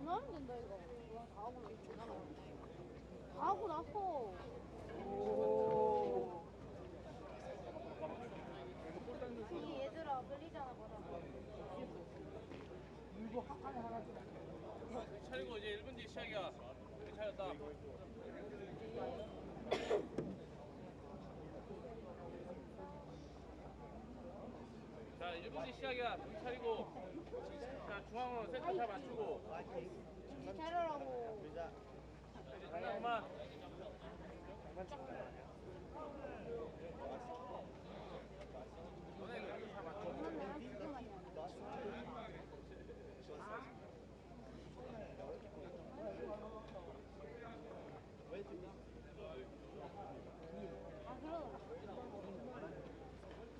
전화하면 된다 이거. 이거 다 하고 나서 전화가 왔네. 다 하고 나서. 오. 이 얘들아 끌리잖아 바다. 이거 하나 차리고 이제 1분 뒤 시작이야. 차렸다. 자, 1분 뒤 시작이야. 좀 차리고. 자, 중앙으로 센터 잘 맞추고. 정신 차려라고. 잠깐만. 너네 그렇게 잘 맞춰.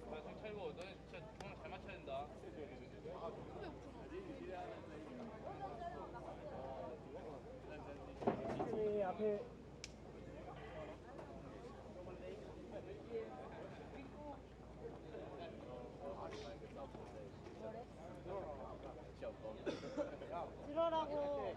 자, 좀 차리고. 너네 진짜 중앙 잘 맞춰야 된다. 앞에 들어라고.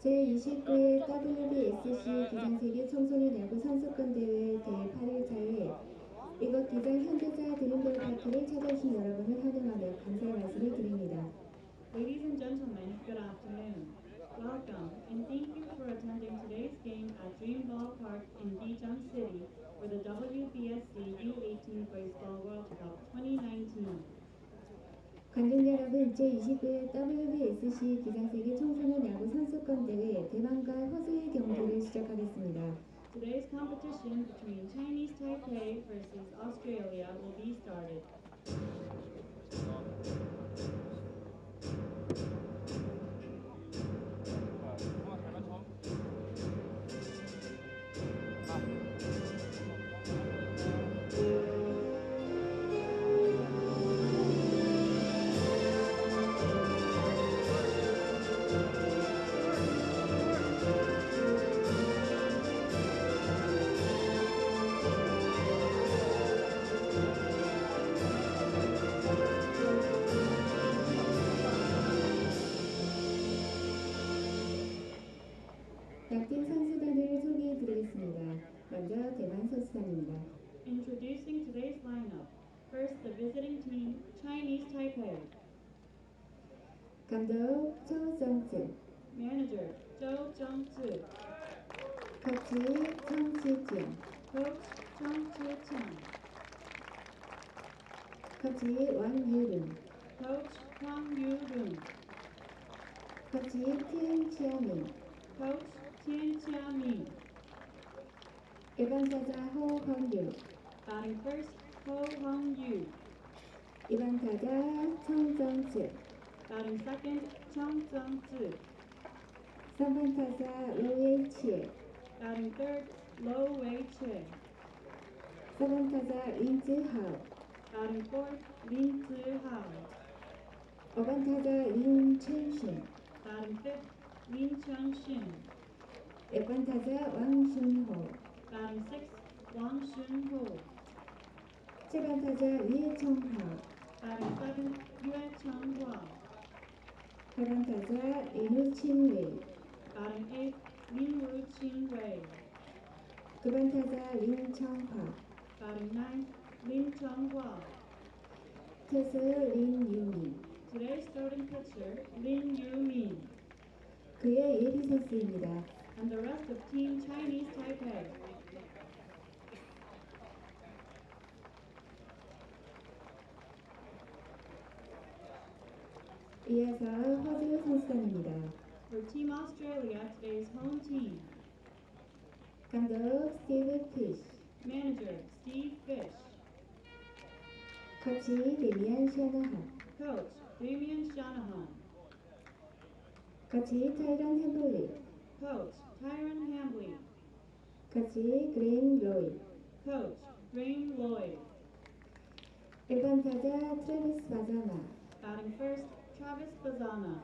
제29회 WBSC 기장세계 청소년 야구 선수권 대회 제8일차에 이곳 기장 현대자 드림볼파크를 찾아주신 여러분을 환영하며 감사의 말씀을 드립니다. Ladies and gentlemen, good afternoon. Welcome and thank you for attending today's game at Dream Ballpark in Gijang City for the WBSC U-18 Baseball World Cup 2019. 관중 여러분, 제29회 WBSC 기장세계 청소년 야구 선수권 대회 대만과 호주의 경기를 시작하겠습니다. Today's competition between Chinese Taipei versus Australia will be started. 중앙 잘 맞춰. 양팀 선수단을 소개해드리겠습니다. 먼저 대만 선수단입니다. Introducing today's lineup. First, the visiting team, Chinese Taipei. 감독 초정츠, Manager, Zhou Zhongzi. 코치 청시지영, Coach, Chung Chang. 코치 왕유름, Coach, Hwang Yu-dun. 코치 티은치아민, Coach, Tian Chia-min. 1번 타자 호헌유, Batting first, Ho Hong-yu. 2번 타자 청정츠, Batting second, Chung Zhong-zi. 3번 타자 로웨이치에, Batting third, Lo Wei-che. 4번 타자 린즈하오, Batting fourth, Lin Zi-hao. 5번 타자 린첸신, Batting fifth, Lin Chun-shin. 6번 타자 왕순호, Batting sixth, Wang Shun-ho. 7번 타자 위에청하, Batting seventh, Yue Cheng-hua. 8번 타자 리누친웨이, Batting eighth, Lin Wu-chin-wei. 9번 타자 린청파, Batting ninth, Lin Cheng-hua. 투수 린유민, Today's starting pitcher, Lin Yu-min. 그의 예비 선수입니다. And the rest of Team Chinese Taipei. 이어서 호주 선수단입니다. For Team Australia, today's home team. 감독 스티브 피쉬, Manager, Steve Fish. 코치 데미안 샤나한, Coach, Damian Shanahan. 코치 타이런 햄블리, Coach, Tyron Hambley. 코치 그레인 로이, Coach, Graham Lloyd. 1번 타자 트래비스 바자나, Batting first, Travis Bazana.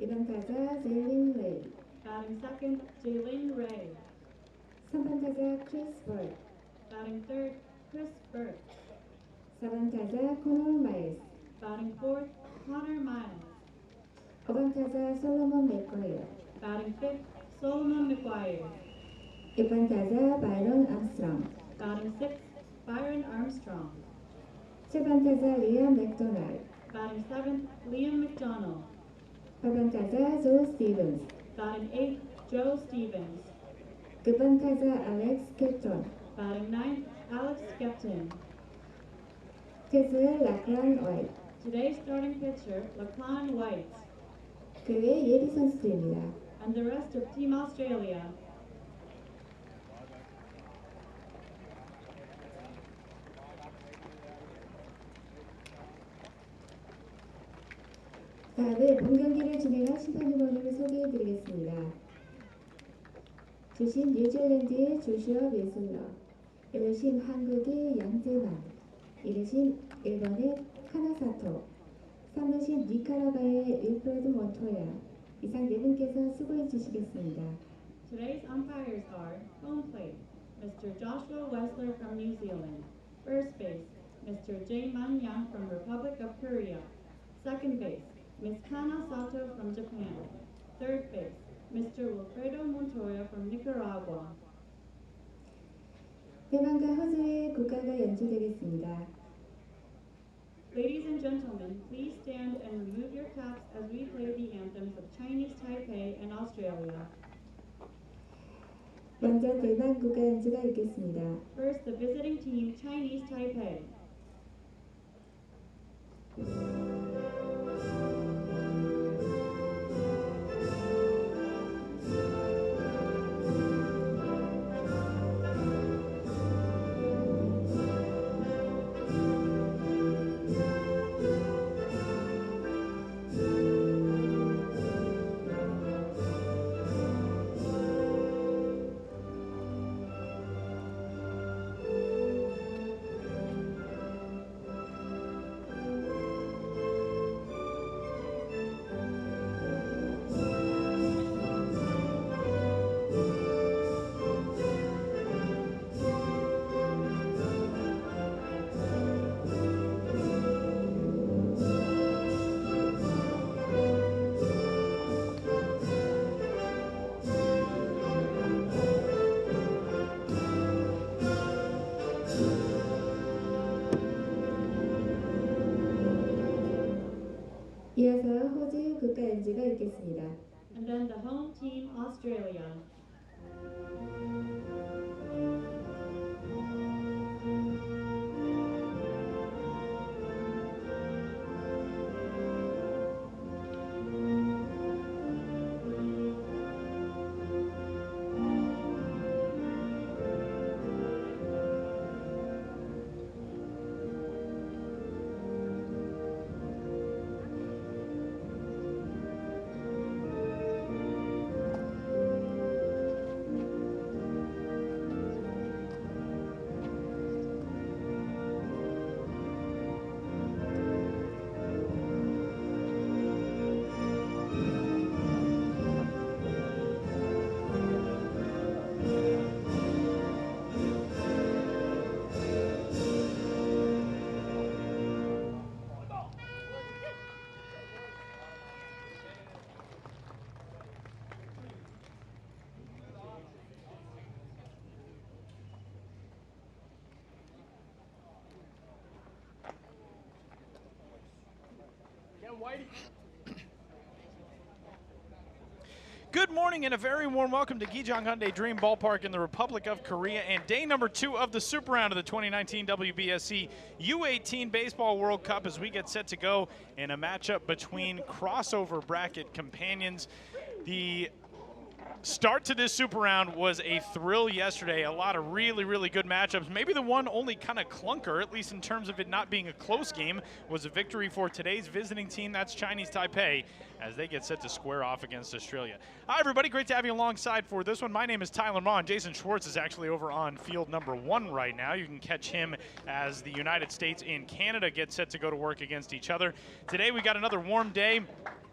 2번 타자 젤린 레이, Batting second, Jalen Ray. 3번 타자 크리스 볼, Batting third, Chris Burke. 4번 타자 코너 마일스, Batting fourth, Conor Myles. 5번 타자 솔로몬 맥과이어, Batting fifth, Solomon McGuire. 6번 타자 바이런 암스트롱, Batting sixth, Byron Armstrong. 7번 타자 리암 맥도날드, Batting seventh, Liam McDonald. 8번 타자 조 스티븐스, Batting eighth, Joe Stevens. 9번 타자 알렉스 캡톤, Batting ninth, Alex Skepton. 투수 라클란 화이트, Today's starting pitcher, Lachlan White. 그 외 예비 선수들입니다. And the rest of Team Australia. 다음은 본 경기를 진행한 심판위원을 소개해드리겠습니다. 주심 뉴질랜드의 조슈아 웨슬러, 1루심 한국의 양재만, 2루심 일본의 카나사토, 3루심 니카라과의 윌프레드 몬토야. 이상 네 분께서 수고해 주시겠습니다. Today's umpires are home plate, Mr. Joshua Wessler from New Zealand. First base, Mr. Jae Man-yang from Republic of Korea. Second base, Ms. Kana Sato from Japan. Third base, Mr. Wilfredo Montoya from Nicaragua. 대만과 호주의 국가가 연주되겠습니다. Ladies and gentlemen, please stand and remove your caps as we play the anthems of Chinese Taipei and Australia. 먼저 대만 국가 연주가 있겠습니다. First, the visiting team, Chinese Taipei. 이어서 호주 국가 연주가 있겠습니다. And then the home team, Australia. Good morning and a very warm welcome to Gijang-Hyundai Dream Ballpark in the Republic of Korea and day number 2 of the Super Round of the 2019 WBSC U-18 Baseball World Cup as we get set to go in a matchup between crossover bracket companions. The start to this Super Round was a thrill yesterday. A lot of really good matchups. Maybe the one only kind of clunker, at least in terms of it not being a close game, was a victory for today's visiting team. That's Chinese Taipei as they get set to square off against Australia. Hi, everybody. Great to have you alongside for this one. My name is Tyler Ma, and Jason Schwartz is actually over on field number 1 right now. You can catch him as the United States and Canada get set to go to work against each other. Today, we got another warm day.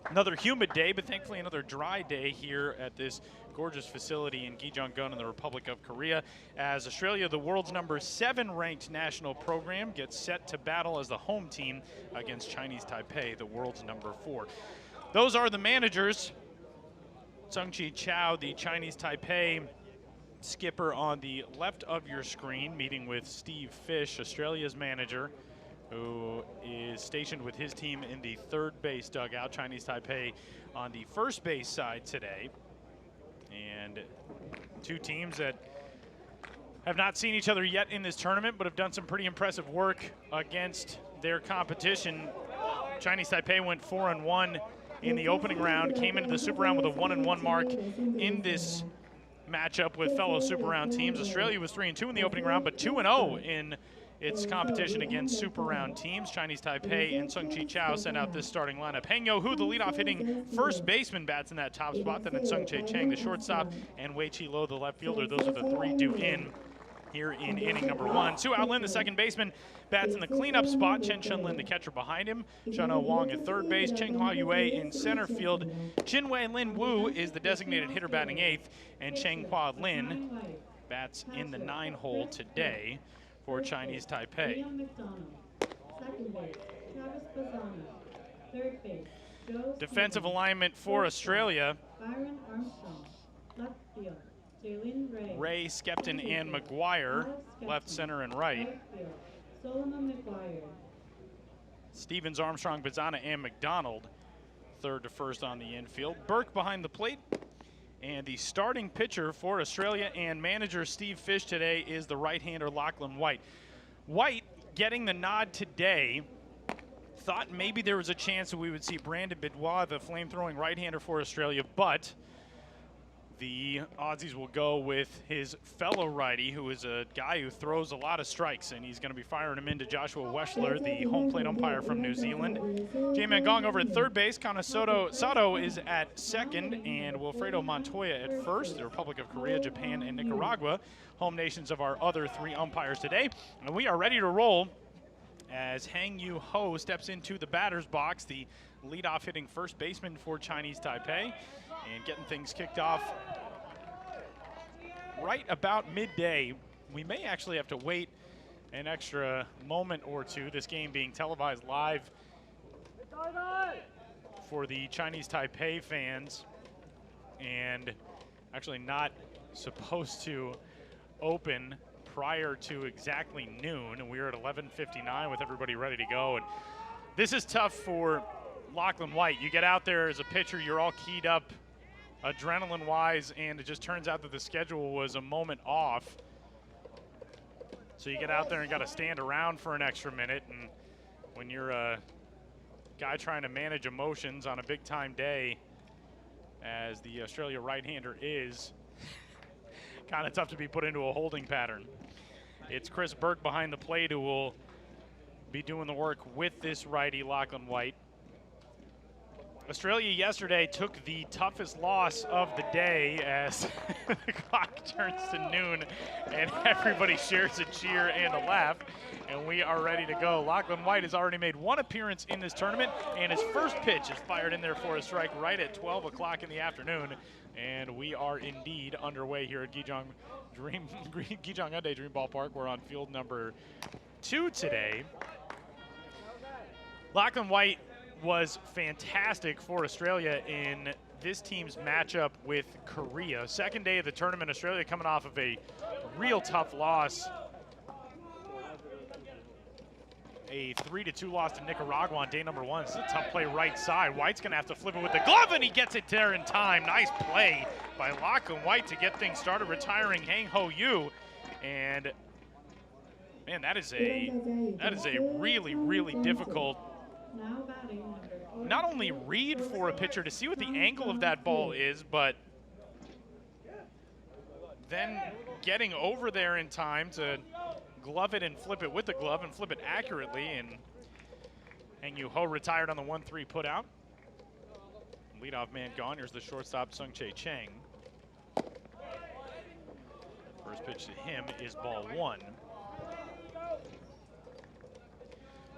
Another humid day, but thankfully another dry day here at this gorgeous facility in Gijang-Hyundai in the Republic of Korea, as Australia, the world's number 7 ranked national program, gets set to battle as the home team against Chinese Taipei, the world's number 4. Those are the managers. Seungjae Chang, the Chinese Taipei skipper, on the left of your screen, meeting with Steve Fish, Australia's manager, who is stationed with his team in the third base dugout. Chinese Taipei on the first base side today. And two teams that have not seen each other yet in this tournament, but have done some pretty impressive work against their competition. Chinese Taipei went 4-1 in the opening round, came into the Super Round with a 1-1 mark in this matchup with fellow Super Round teams. Australia was 3-2 in the opening round, but 2-0 in its competition against Super Round teams. Chinese Taipei and Seungjae Chang sent out this starting lineup. Hang Yo-Hu, the leadoff hitting first baseman, bats in that top spot. Then it's Seungjae Chang, the shortstop, and Wei Chi-lo, the left fielder. Those are the three due in here in inning number 1. Su Ao Lin, the second baseman, bats in the cleanup spot. Chen Chun-lin, the catcher, behind him. Shan-Ho Wang at third base. Cheng Hua Yue in center field. Jin-Wei Lin Wu is the designated hitter, batting 8th. And Cheng Hua Lin bats in the 9-hole today for Chinese Taipei. Second base, Travis Bazzani. Third base, Joe Defensive Stevens. alignment for Australia. Byron Armstrong. Left field, Jalen Ray. Ray, Skepton, and McGuire, left, center, and right. Right field, Solomon McGuire. Stevens, Armstrong, Bazzana, and McDonald, third to first on the infield. Burke behind the plate. And the starting pitcher for Australia and manager Steve Fish today is the right-hander Lachlan White. White getting the nod today. Thought maybe there was a chance that we would see Brandon Bidwell, the flame-throwing right-hander for Australia, but the Aussies will go with his fellow righty, who is a guy who throws a lot of strikes, and he's going to be firing him into Joshua Weschler, the home plate umpire from New Zealand. J-Man Gong over at third base. Kana Sato is at second, and Wilfredo Montoya at first. The Republic of Korea, Japan, and Nicaragua, home nations of our other 3 umpires today. And we are ready to roll as Hang Yu-Ho steps into the batter's box, the leadoff hitting first baseman for Chinese Taipei, and getting things kicked off right about midday. We may actually have to wait an extra moment or two, this game being televised live for the Chinese Taipei fans, and actually not supposed to open prior to exactly noon. And we're at 11:59 with everybody ready to go. And this is tough for Lachlan White. You get out there as a pitcher, you're all keyed up adrenaline-wise, and it just turns out that the schedule was a moment off. So you get out there and got to stand around for an extra minute, and when you're a guy trying to manage emotions on a big-time day, as the Australia right-hander is, kind of tough to be put into a holding pattern. It's Chris Burke behind the plate who will be doing the work with this righty, Lachlan White. Australia yesterday took the toughest loss of the day as the clock turns to noon and everybody shares a cheer and a laugh, and we are ready to go. Lachlan White has already made 1 appearance in this tournament, and his first pitch is fired in there for a strike right at 12 o'clock in the afternoon, and we are indeed underway here at Gijang-Hyundai Dream Ballpark. We're on field number 2 today. Lachlan White was fantastic for Australia in this team's matchup with Korea. Second day of the tournament, Australia coming off of a real tough loss. A 3-2 loss to Nicaragua on day number 1. It's a tough play right side. White's gonna have to flip it with the glove, and he gets it there in time. Nice play by Lachlan White to get things started, retiring Hang Ho-Yu. And man, that is a really, really difficult, Now batting number 4. not only read for a pitcher to see what the angle of that ball is, but then getting over there in time to glove it and flip it with the glove and flip it accurately. And Hang Yu-Ho retired on the 1-3 put out. Leadoff man gone. Here's the shortstop, Seungjae Chang. First pitch to him is ball 1.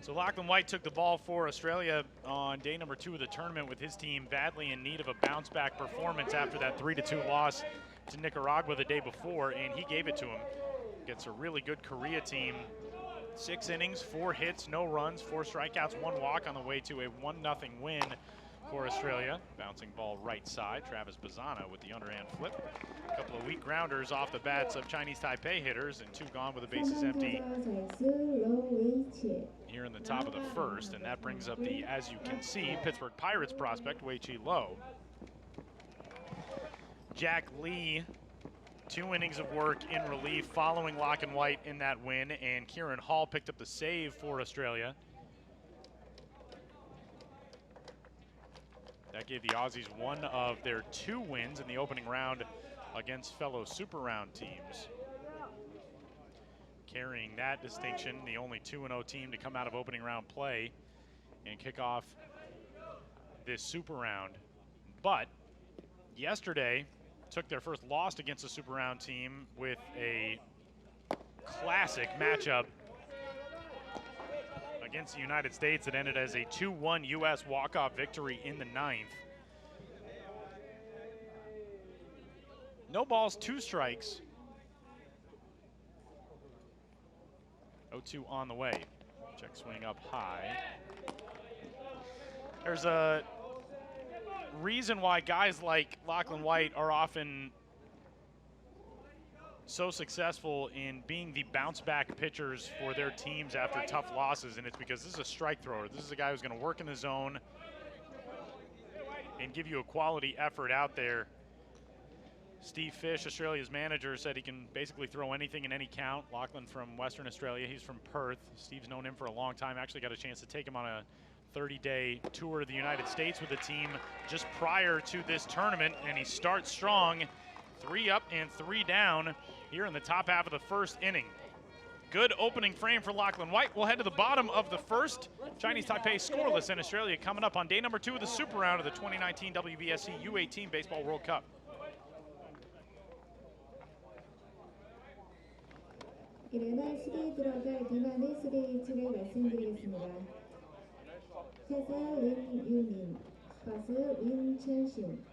So Lachlan White took the ball for Australia on day number 2 of the tournament with his team badly in need of a bounce-back performance after that 3-2 loss to Nicaragua the day before, and he gave it to him. Gets a really good Korea team. 6 innings, 4 hits, no runs, 4 strikeouts, 1 walk on the way to a 1-0 win for Australia. Bouncing ball right side, Travis Bazzana with the underhand flip. A couple of weak grounders off the bats of Chinese Taipei hitters, and 2 gone with the bases empty here in the top of the first, and that brings up the, as you can see, Pittsburgh Pirates prospect, Wei-Chi Lo. Jack Lee, 2 innings of work in relief following Lachlan White in that win, and Kieran Hall picked up the save for Australia. That gave the Aussies one of their 2 wins in the opening round against fellow Super Round teams. Carrying that distinction, the only 2-0 team to come out of opening round play and kick off this Super Round. But yesterday took their first loss against a Super Round team with a classic matchup against the United States that ended as a 2-1 U.S. walk-off victory in the 9th. No balls, 2 strikes. 0-2 on the way. Check swing up high. There's a reason why guys like Lachlan White are often so successful in being the bounce-back pitchers for their teams after tough losses, and it's because this is a strike thrower. This is a guy who's going to work in the zone and give you a quality effort out there. Steve Fish, Australia's manager, said he can basically throw anything in any count. Lachlan from Western Australia, he's from Perth. Steve's known him for a long time, actually got a chance to take him on a 30-day tour of the United States with the team just prior to this tournament, and he starts strong. 3 up and 3 down here in the top half of the first inning. Good opening frame for Lachlan White. We'll head to the bottom of the first. Chinese Taipei scoreless in Australia coming up on day number 2 of the Super Round of the 2019 WBSC U-18 Baseball World Cup. 이래나 시계에 들어갈 비만의 수레일치를 말씀드리겠습니다. 타자 린유민, 버스 린천신,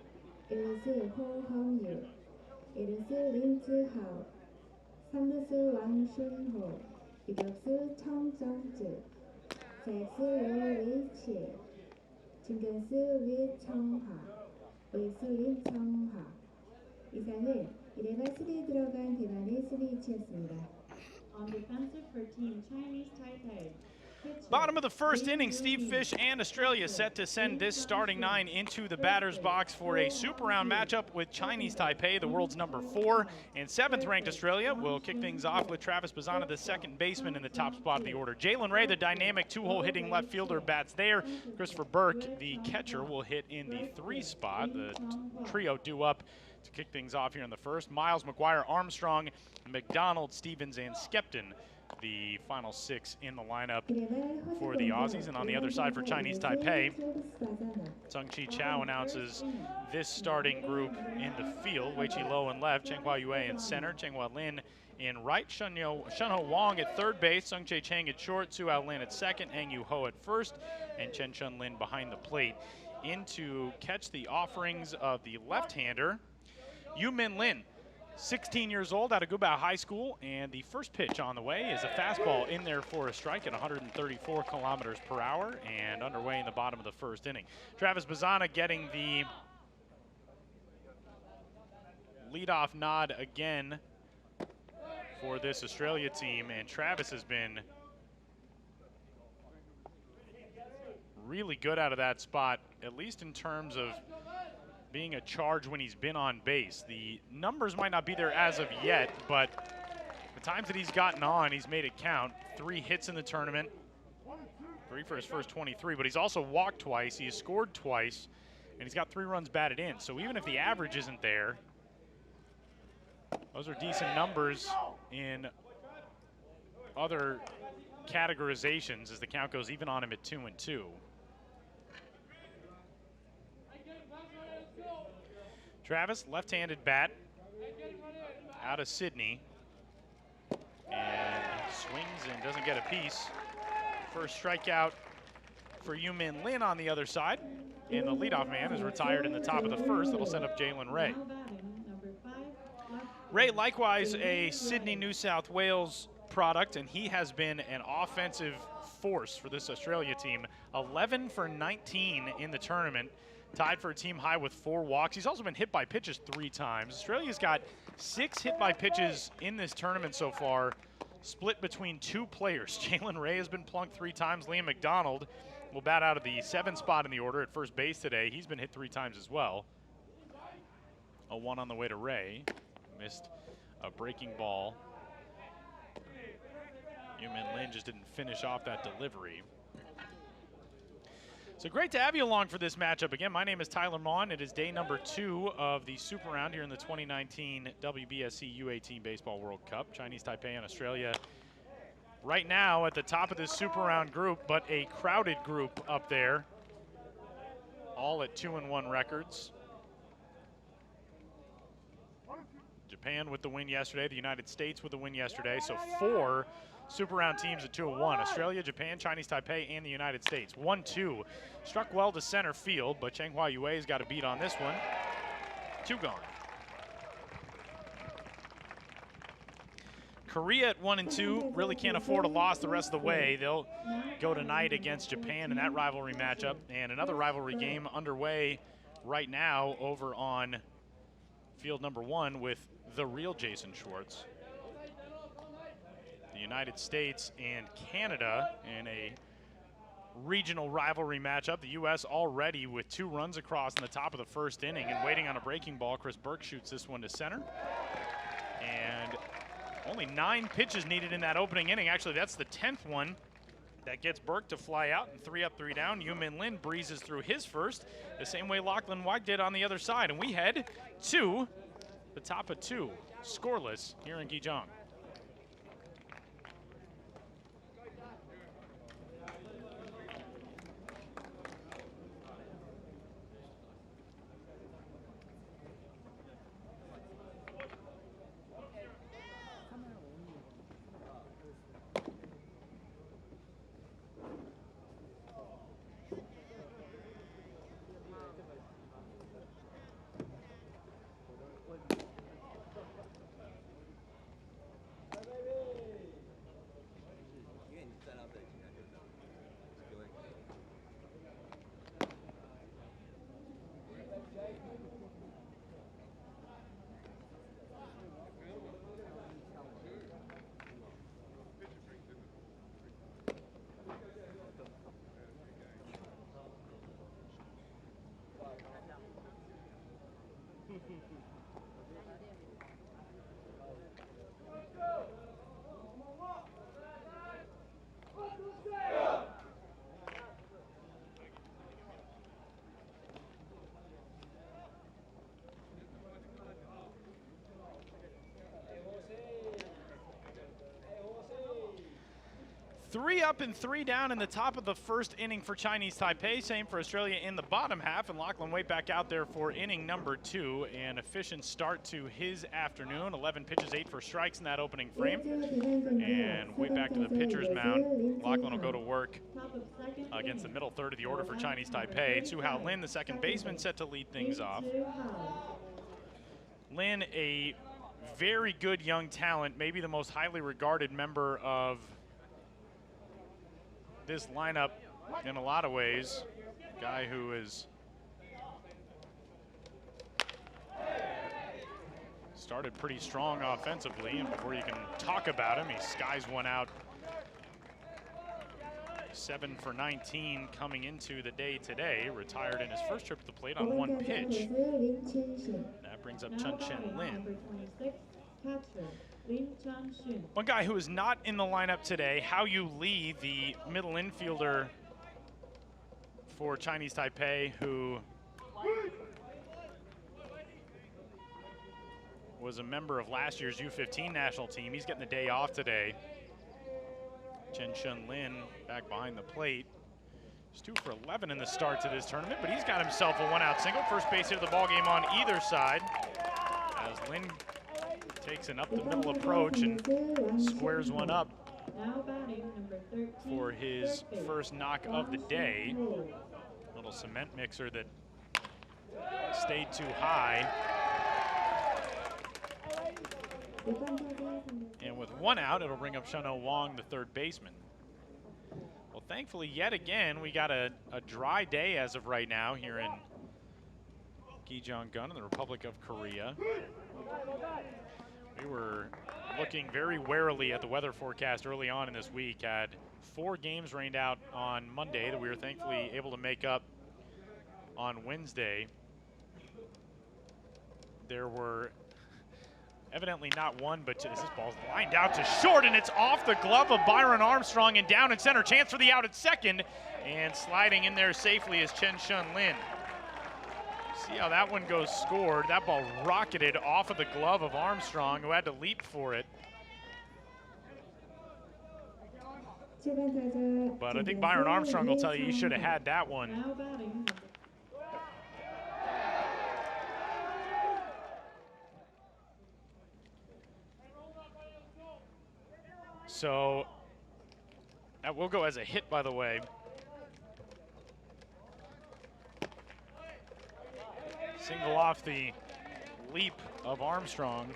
1루수 호헌유, 2루수 린즈하오, 3루수 왕순호, 유격수 청정주, 좌익수 로웨이치, 중견수 위청화, 우익수 린청화. 이상은 이래나 시계에 들어간 대만의 수비치였습니다. On defensive for Team Chinese Taipei. Bottom of the first inning, Steve Fish and Australia set to send this starting 9 into the batter's box for a Super Round matchup with Chinese Taipei, the world's number 4 and 7th ranked Australia. Will kick things off with Travis Bazzana, the second baseman in the top spot of the order. Jalen Ray, the dynamic 2-hole hitting left fielder, bats there. Christopher Burke, the catcher, will hit in the 3 spot. The trio due up to kick things off here in the first. Miles, McGuire, Armstrong, McDonald, Stevens, and Skepton, the final 6 in the lineup for the Aussies. And on the other side for Chinese Taipei, Seungjae Chang announces this starting group in the field. Wei-Chi Lo in left, Chenghua Yue in center, Chenghua Lin in right, Shunho Wong at third base, Seungjae Chang at short, Suao Lin at second, Ang Yu Ho at first, and Chen Chun Lin behind the plate. In to catch the offerings of the left-hander, Yu Min Lin, 16 years old, out of Gubao High School, and the first pitch on the way is a fastball in there for a strike at 134 kilometers per hour, and underway in the bottom of the first inning. Travis Bazzana getting the leadoff nod again for this Australia team, and Travis has been really good out of that spot, at least in terms of being a charge when he's been on base. The numbers might not be there as of yet, but the times that he's gotten on, he's made it count. 3 hits in the tournament, 3 for his first 23, but he's also walked twice, he has scored twice, and he's got 3 runs batted in. So even if the average isn't there, those are decent numbers in other categorizations as the count goes even on him at 2-2. Travis, left-handed bat out of Sydney, and swings and doesn't get a piece First strikeout for Yu-Min Lin on the other side. And the leadoff man is retired in the top of the first. That'll set up Jalen Ray. Ray, likewise, a Sydney, New South Wales product, and he has been an offensive force for this Australia team. 11 for 19 in the tournament, tied for a team high with 4 walks. He's also been hit by pitches 3 times. Australia's got 6 hit by pitches in this tournament so far, split between 2 players. Jalen Ray has been plunked 3 times. Liam McDonald will bat out of the 7th spot in the order at first base today. He's been hit 3 times as well. A 1 on the way to Ray. Missed a breaking ball. Yu-Min Lin just didn't finish off that delivery. So great to have you along for this matchup. Again, my name is Tyler Maughan. It is day number 2 of the Super Round here in the 2019 WBSC U-18 Baseball World Cup. Chinese Taipei and Australia right now at the top of this Super Round group, but a crowded group up there, all at 2-1 records. Japan with the win yesterday, the United States with the win yesterday, so 4 Super Round teams at 2-1. Australia, Japan, Chinese Taipei, and the United States. 1-2. Struck well to center field, but Changhua Yue's got a beat on this one. 2 gone. Korea at 1-2 really can't afford a loss the rest of the way. They'll go tonight against Japan in that rivalry matchup, and another rivalry game underway right now over on field number 1 with the real Jason Schwartz. The United States and Canada in a regional rivalry matchup. The U.S. already with 2 runs across in the top of the first inning and waiting on a breaking ball. Chris Burke shoots this one to center. And only 9 pitches needed in that opening inning. Actually, that's the 10th one that gets Burke to fly out, and 3 up, 3 down. Yu-Min Lin breezes through his first, the same way Lachlan White did on the other side. And we head to the top of 2, scoreless here in Gijang. Three up and 3 down in the top of the first inning for Chinese Taipei. Same for Australia in the bottom half. And Lachlan White back out there for inning number 2. An efficient start to his afternoon. 11 pitches, 8 for strikes in that opening frame. And way back to the pitcher's mound. Lachlan will go to work against the middle third of the order for Chinese Taipei. Su-Hao Lin, the second baseman, set to lead things off. Lin, a very good young talent, maybe the most highly regarded member of this lineup in a lot of ways. A guy who is started pretty strong offensively, and before you can talk about him, he skies one out. 7 for 19 coming into the day today. Retired in his first trip to the plate on 1 pitch. That brings up Chun-Chen Lin. One guy who is not in the lineup today, Hao Yu Lee, the middle infielder for Chinese Taipei, who was a member of last year's U-15 national team. He's getting the day off today. Chen-Shun Lin back behind the plate. He's 2 for 11 in the start to this tournament, but he's got himself a 1-out single. First base hit of the ball game on either side, as Lin takes an up-the-middle approach and squares one up Now batting number 13. for his third base, first knock of the day. Wong. Little cement mixer that stayed too high. And with one out, it'll bring up Shun-Oh Wong, the third baseman. Well, thankfully, yet again, we got a dry day as of right now here in Gijang-Hyundai in the Republic of Korea. We were looking very warily at the weather forecast early on in this week. Had 4 games rained out on Monday that we were thankfully able to make up on Wednesday. There were evidently not one, but two. This ball's lined out to short, and it's off the glove of Byron Armstrong and down in center. Chance for the out at second, and sliding in there safely is Chen Shun-Lin. See how that one goes scored. That ball rocketed off of the glove of Armstrong, who had to leap for it. But I think Byron Armstrong will tell you should have had that one. Now batting. So that will go as a hit, by the way. Single off the leap of Armstrong.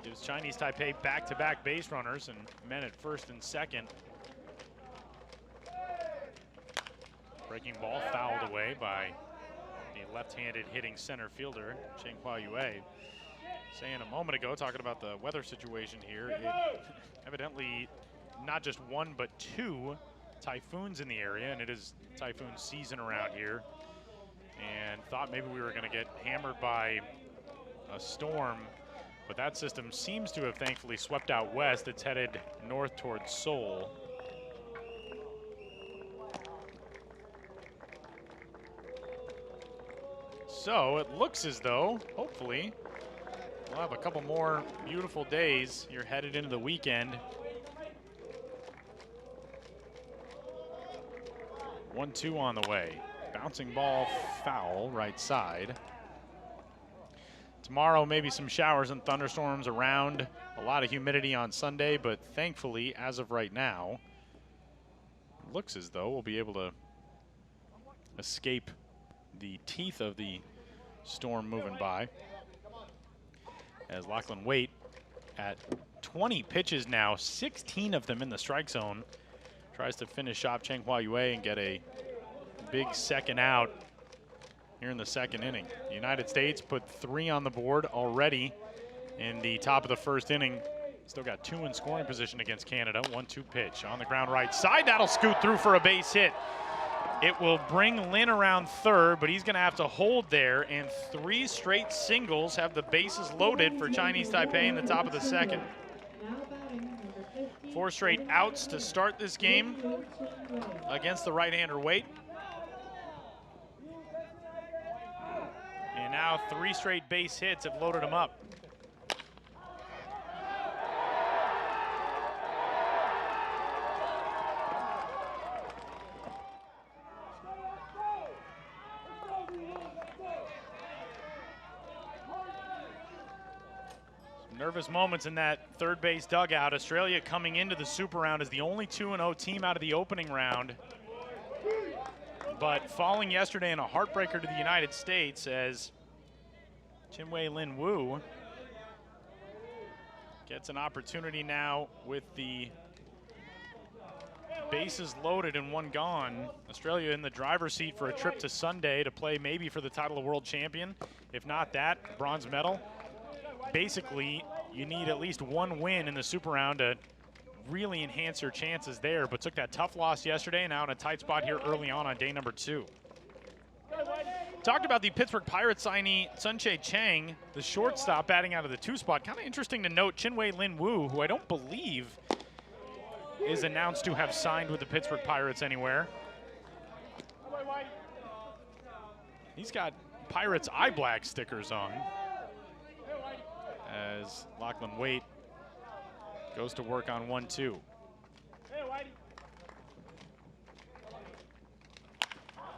Gives Chinese Taipei back-to-back base runners and men at first and second. Breaking ball fouled away by the left-handed hitting center fielder, Cheng Hua-Yue. Saying a moment ago, talking about the weather situation here, it evidently not just one but 2 typhoons in the area, and it is typhoon season around here. And thought maybe we were going to get hammered by a storm, but that system seems to have thankfully swept out west. It's headed north towards Seoul. So it looks as though, hopefully, we'll have a couple more beautiful days. You're headed into the weekend. 1-2 on the way. Bouncing ball foul, right side. Tomorrow, maybe some showers and thunderstorms around. A lot of humidity on Sunday, but thankfully, as of right now, looks as though we'll be able to escape the teeth of the storm moving by. As Lachlan Waite at 20 pitches now, 16 of them in the strike zone, tries to finish off Cheng Hua-Yue and get a big second out here in the second inning. The United States put 3 on the board already in the top of the first inning. Still got 2 in scoring position against Canada. 1-2 pitch on the ground right side. That'll scoot through for a base hit. It will bring Lin around third, but he's going to have to hold there, and 3 straight singles have the bases loaded for Chinese Taipei in the top of the second. 4 straight outs to start this game against the right-hander Waite. And now 3 straight base hits have loaded him up. Nervous moments in that third base dugout. Australia coming into the Super Round as the only 2-0 team out of the opening round, but falling yesterday in a heartbreaker to the United States as Chin-Wei Lin Wu gets an opportunity now with the bases loaded and 1 gone. Australia in the driver's seat for a trip to Sunday to play maybe for the title of world champion. If not that, bronze medal. Basically, you need at least 1 win in the Super Round to really enhance your chances there, but took that tough loss yesterday and now in a tight spot here early on day number 2. Talked about the Pittsburgh Pirates signee Seungjae Chang, the shortstop, batting out of the 2 spot. Kind of interesting to note Chin-Wei Lin Wu, who I don't believe is announced to have signed with the Pittsburgh Pirates anywhere. He's got Pirates eye black stickers on, as Lachlan Waite goes to work on 1-2.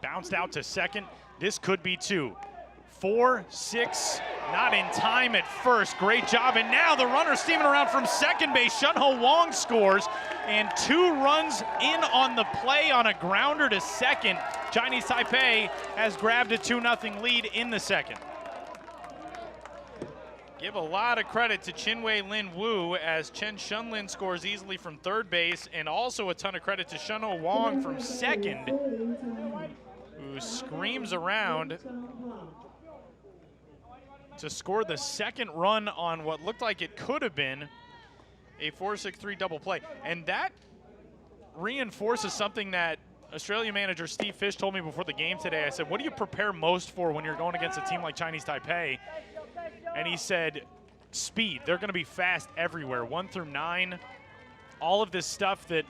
Bounced out to second. This could be 2. 4-6, not in time at first. Great job, and now the runner steaming around from second base. Seungjae Chang scores, and 2 runs in on the play on a grounder to second. Chinese Taipei has grabbed a 2-0 lead in the second. Give a lot of credit to Chinwei Lin Wu as Chen Shunlin scores easily from third base, and also a ton of credit to Seungjae Chang from second, who screams around to score the second run on what looked like it could have been a 4-6-3 double play. And that reinforces something that Australia manager Steve Fish told me before the game today. I said, what do you prepare most for when you're going against a team like Chinese Taipei? And he said, speed. They're going to be fast everywhere, 1 through 9. All of this stuff that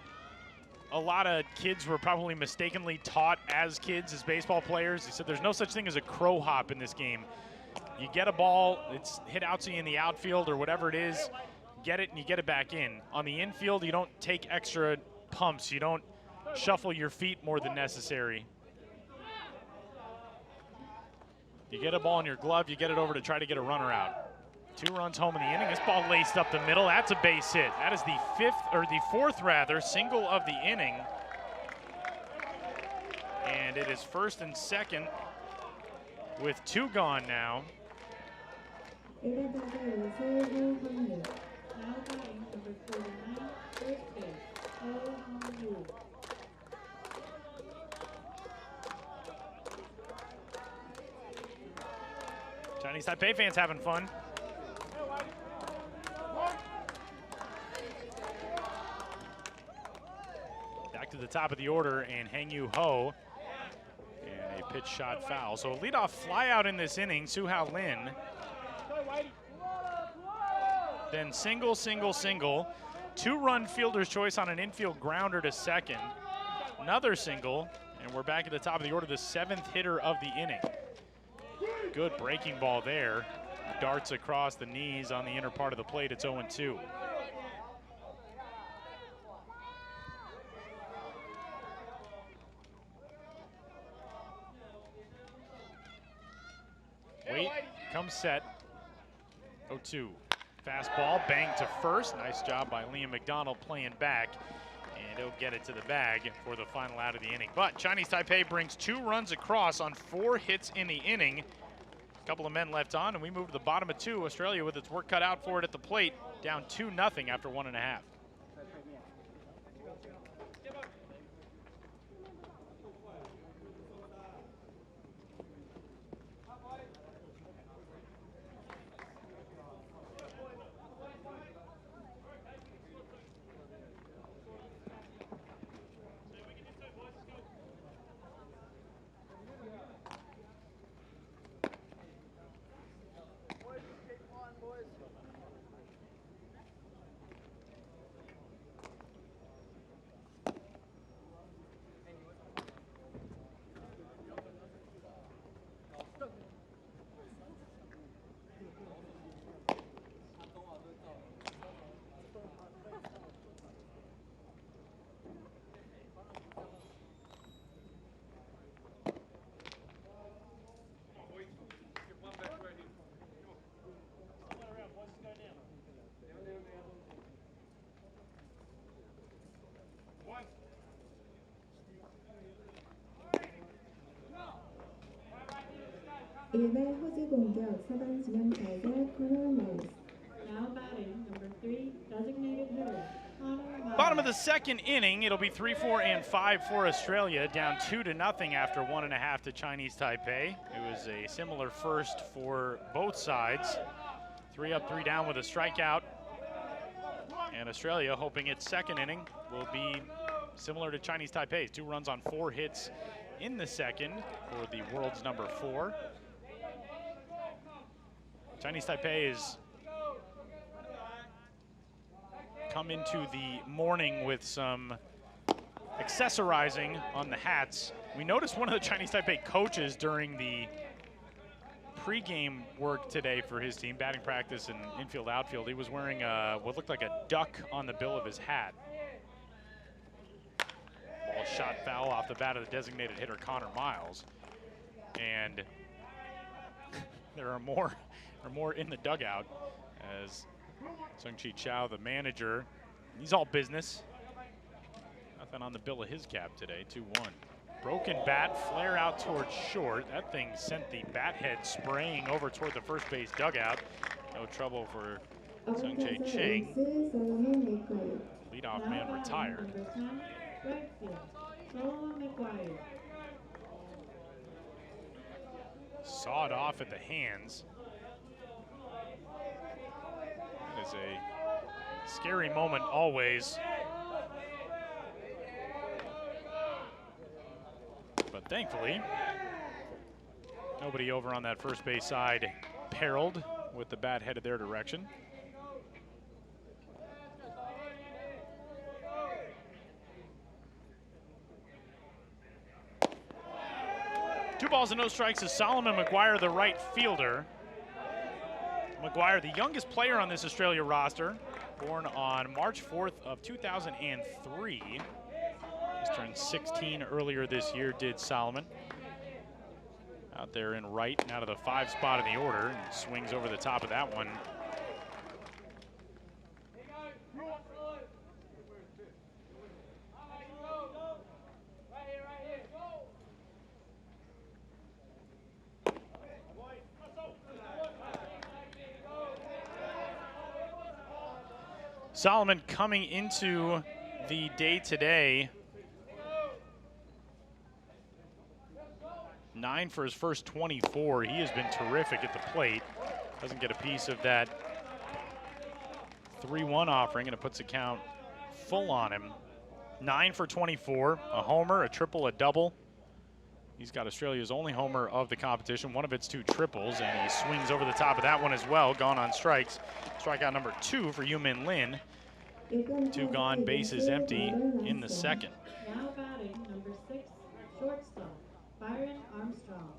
a lot of kids were probably mistakenly taught as kids, as baseball players. He said there's no such thing as a crow hop in this game. You get a ball, it's hit out to you in the outfield or whatever it is, get it and you get it back in. On the infield, you don't take extra pumps. You don't shuffle your feet more than necessary. You get a ball in your glove, you get it over to try to get a runner out. 2 runs home in the inning. This ball laced up the middle. That's a base hit. That is the fourth single of the inning. And it is first and second with 2 gone now. Now batting number 49, first base, Oh Hong-woo. Chinese Taipei fans having fun. Back to the top of the order, and Hang Yu Ho. And a pitch shot foul. So a leadoff fly out in this inning, Soo-Hao Lin. Then single, single, single. 2-run fielder's choice on an infield grounder to second. Another single, and we're back at the top of the order, the 7th hitter of the inning. Good breaking ball there. Darts across the knees on the inner part of the plate. It's 0-2. Wait, comes set. 0-2. Fastball, bang to first. Nice job by Liam McDonald playing back. And he'll get it to the bag for the final out of the inning. But Chinese Taipei brings 2 runs across on 4 hits in the inning. A couple of men left on, and we move to the bottom of 2. Australia with its work cut out for it at the plate, down 2-0 after 1.5. 일발 호주 공격 4번 지명 타자 Conor Myles. Now batting number 3, designated hitter, Conor Myles. Bottom of the second inning, it'll be 3, 4, and 5 for Australia, down 2-0 after 1.5 to Chinese Taipei. It was a similar first for both sides. 3 up, 3 down with a strikeout. And Australia hoping its second inning will be similar to Chinese Taipei's. 2 runs on 4 hits in the second for the world's number 4. Chinese Taipei has come into the morning with some accessorizing on the hats. We noticed one of the Chinese Taipei coaches during the pregame work today for his team, batting practice and infield outfield. He was wearing what looked like a duck on the bill of his hat. Ball shot foul off the bat of the designated hitter Conor Myles. And there are more in the dugout as Seungjae Chang, the manager, he's all business. Nothing on the bill of his cap today, 2-1. Broken bat, flare out towards short. That thing sent the bat head spraying over toward the first base dugout. No trouble for Seungjae Chang. Leadoff man retired. Sawed off at the hands. That is a scary moment always. But thankfully, nobody over on that first base side perilled with the bat headed their direction. Two balls and no strikes is Solomon McGuire, the right fielder. McGuire, the youngest player on this Australia roster, born on March 4th of 2003. He's turned 16 earlier this year, did Solomon. Out there in right, and out of the 5 spot in the order, and swings over the top of that one. Solomon coming into the day today, 9 for his first 24. He has been terrific at the plate. Doesn't get a piece of that 3-1 offering, and it puts the count full on him. 9 for 24, a homer, a triple, a double. He's got Australia's only homer of the competition, one of its 2 triples, and he swings over the top of that one as well, gone on strikes. Strikeout number 2 for Yu-Min Lin. 2 gone, bases empty in the second. Now batting, number 6, shortstop, Byron Armstrong.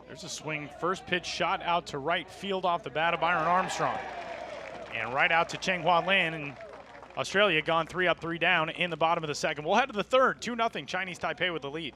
There's a swing, first pitch shot out to right field off the bat of Byron Armstrong. And right out to Cheng Hua Lin, and Australia gone 3 up, 3 down in the bottom of the second. We'll head to the third, 2-0, Chinese Taipei with the lead.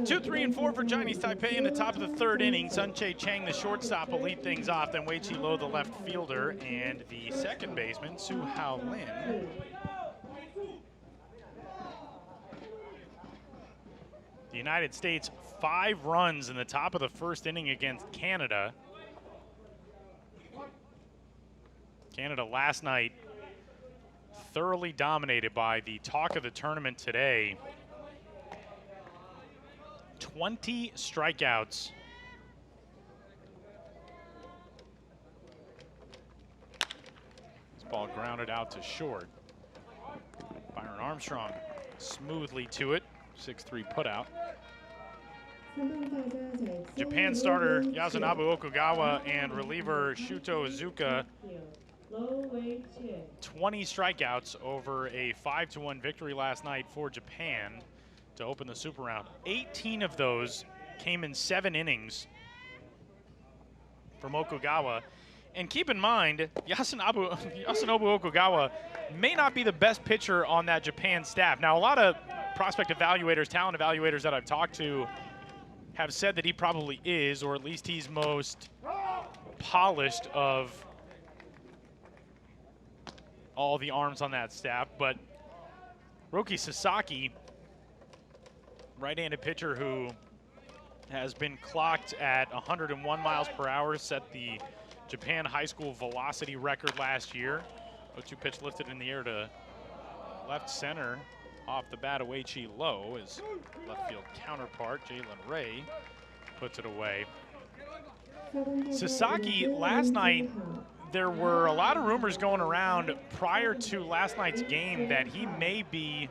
Two, 3, and 4 for Chinese Taipei in the top of the third inning. Seungjae Chang, the shortstop, will lead things off. Then Wei Chi Lo, the left fielder, and the second baseman, Su Hao Lin. The United States, 5 runs in the top of the first inning against Canada. Canada last night thoroughly dominated by the talk of the tournament today. 20 strikeouts. This ball grounded out to short. Byron Armstrong smoothly to it. 6-3 putout. Japan starter Yasunabu Okugawa and reliever Shuto Izuka. 20 strikeouts over a 5-1 victory last night for Japan to open the super round. 18 of those came in 7 innings from Okugawa, And keep in mind, Yasunobu Okugawa may not be the best pitcher on that Japan staff. Now, a lot of prospect evaluators, talent evaluators that I've talked to have said that he probably is, or at least he's most polished of all the arms on that staff. But Roki Sasaki, right-handed pitcher who has been clocked at 101 miles per hour, set the Japan high school velocity record last year. 0-2 pitch lifted in the air to left center off the bat. Uechi low. His left field counterpart, Jalen Ray, puts it away. Sasaki, last night, there were a lot of rumors going around prior to last night's game that he may be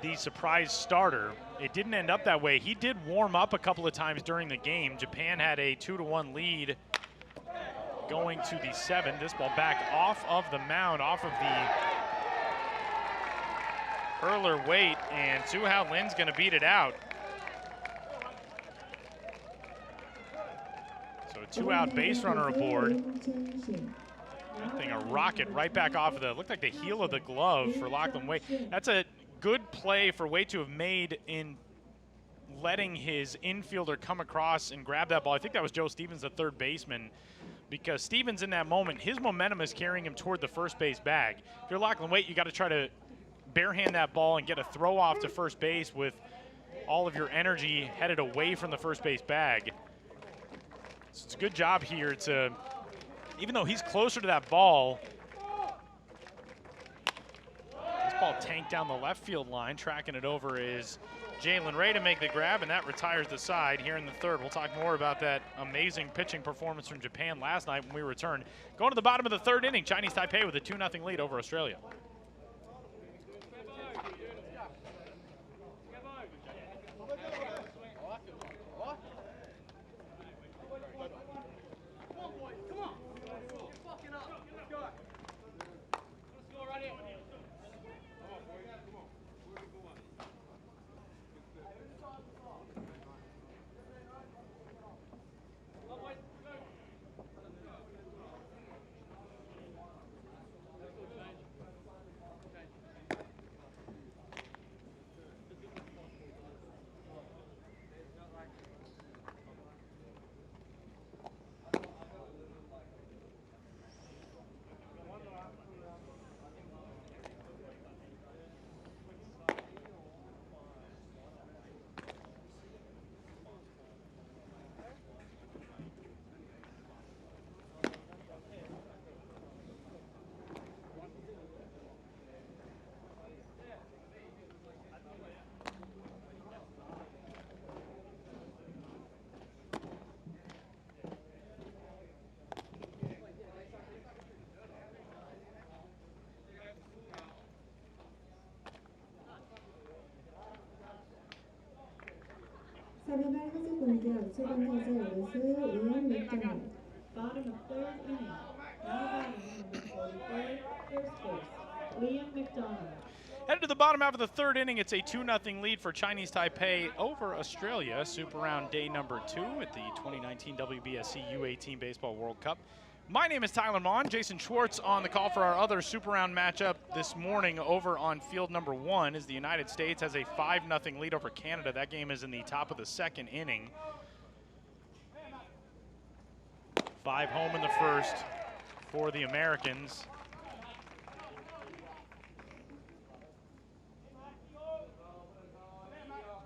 the surprise starter. It didn't end up that way. He did warm up a couple of times during the game. Japan had a 2-1 lead going to the 7th. This ball back off of the mound, off of the hurler weight, and Soo-Hao Lin's going to beat it out. So a 2-out base runner aboard. That thing a rocket right back off of the, looked like the heel of the glove for Lachlan Wade. That's a good play for Wade to have made in letting his infielder come across and grab that ball. I think that was Joe Stevens, the third baseman, because Stevens in that moment, his momentum is carrying him toward the first base bag. If you're Lachlan Wade, you got to try to barehand that ball and get a throw off to first base with all of your energy headed away from the first base bag. So it's a good job here to, even though he's closer to that ball, this ball tanked down the left field line. Tracking it over is Jalen Ray to make the grab, and that retires the side here in the 3rd. We'll talk more about that amazing pitching performance from Japan last night when we return. Going to the bottom of the 3rd inning, Chinese Taipei with a 2-0 lead over Australia. 사배발 하수 공격 초반 타자 우루수 우연 맥도날드. Bottom of 3rd inning. Now batting number 43, first base, Liam McDonald. Headed to the bottom half of the 3rd inning, it's a 2-0 lead for Chinese Taipei over Australia. Super Round day number 2 at the 2019 WBSC U-18 Baseball World Cup. My name is Tyler Mon. Jason Schwartz on the call for our other Super Round matchup this morning over on field number 1 as the United States has a 5-0 lead over Canada. That game is in the top of the 2nd inning. 5 home in the 1st for the Americans.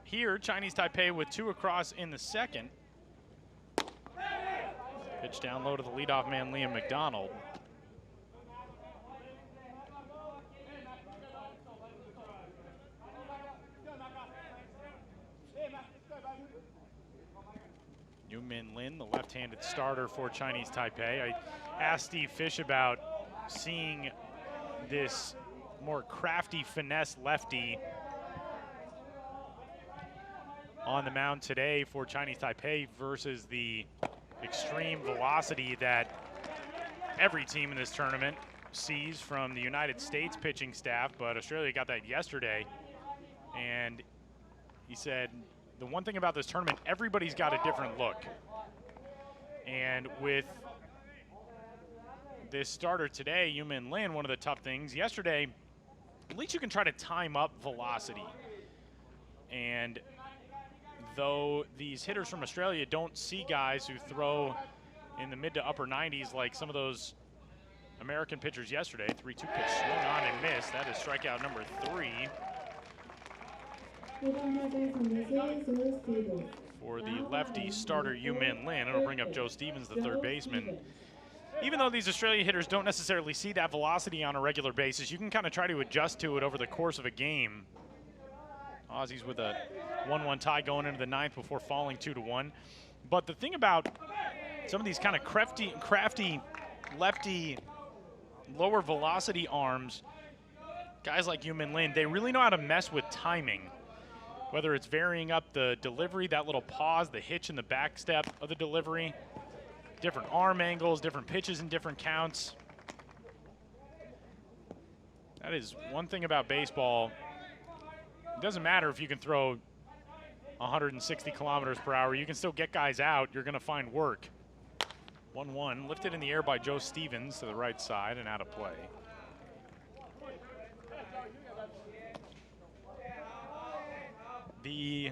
Here, Chinese Taipei with 2 across in the 2nd. Pitch down low to the leadoff man, Liam McDonald. Yu-Min Lin, the left-handed starter for Chinese Taipei. I asked Steve Fish about seeing this more crafty finesse lefty on the mound today for Chinese Taipei versus the extreme velocity that every team in this tournament sees from the United States pitching staff, but Australia got that yesterday. And he said, the one thing about this tournament, everybody's got a different look. And with this starter today, Yu-Min Lin, one of the tough things. Yesterday, at least you can try to time up velocity. And though these hitters from Australia don't see guys who throw in the mid to upper 90s like some of those American pitchers yesterday, 3-2 pitch swung on and missed. That is strikeout number 3 for the lefty starter Yu-Min Lin. It'll bring up Joe Stevens, the third baseman. Even though these Australia hitters don't necessarily see that velocity on a regular basis, you can kind of try to adjust to it over the course of a game. Aussies with a 1-1 tie going into the 9th before falling 2-1. But the thing about some of these kind of crafty lefty lower velocity arms, guys like Yu-Min Lin, they really know how to mess with timing. Whether it's varying up the delivery, that little pause, the hitch in the back step of the delivery, different arm angles, different pitches and different counts. That is one thing about baseball. It doesn't matter if you can throw 160 kilometers per hour. You can still get guys out. You're going to find work. 1-1, lifted in the air by Joe Stevens to the right side and out of play. The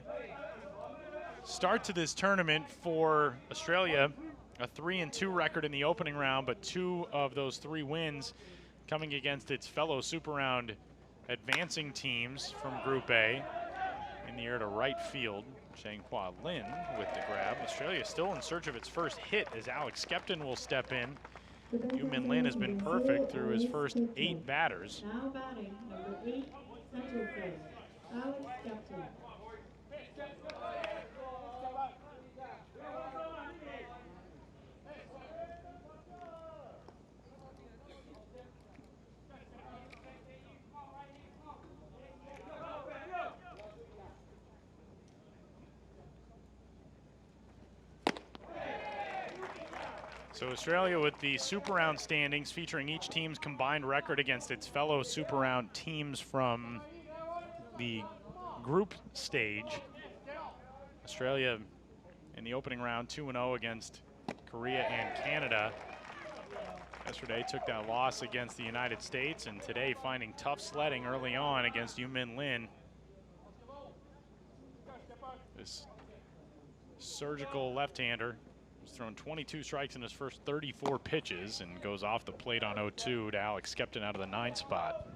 start to this tournament for Australia, a 3-2 record in the opening round, but 2 of those 3 wins coming against its fellow Super Round advancing teams from Group A. In the air to right field, Seungjae Lin with the grab. Australia still in search of its first hit as Alex Skepton will step in. Yu-Min Lin has been perfect through his first 8 batters. Now batting, number 8, center field, Alex Skepton. So Australia with the Super Round standings featuring each team's combined record against its fellow Super Round teams from the group stage. Australia in the opening round 2-0 against Korea and Canada. Yesterday took that loss against the United States, and today finding tough sledding early on against Yu-Min Lin. This surgical left-hander has thrown 22 strikes in his first 34 pitches and goes off the plate on 0-2 to Alex Skepton out of the 9th spot.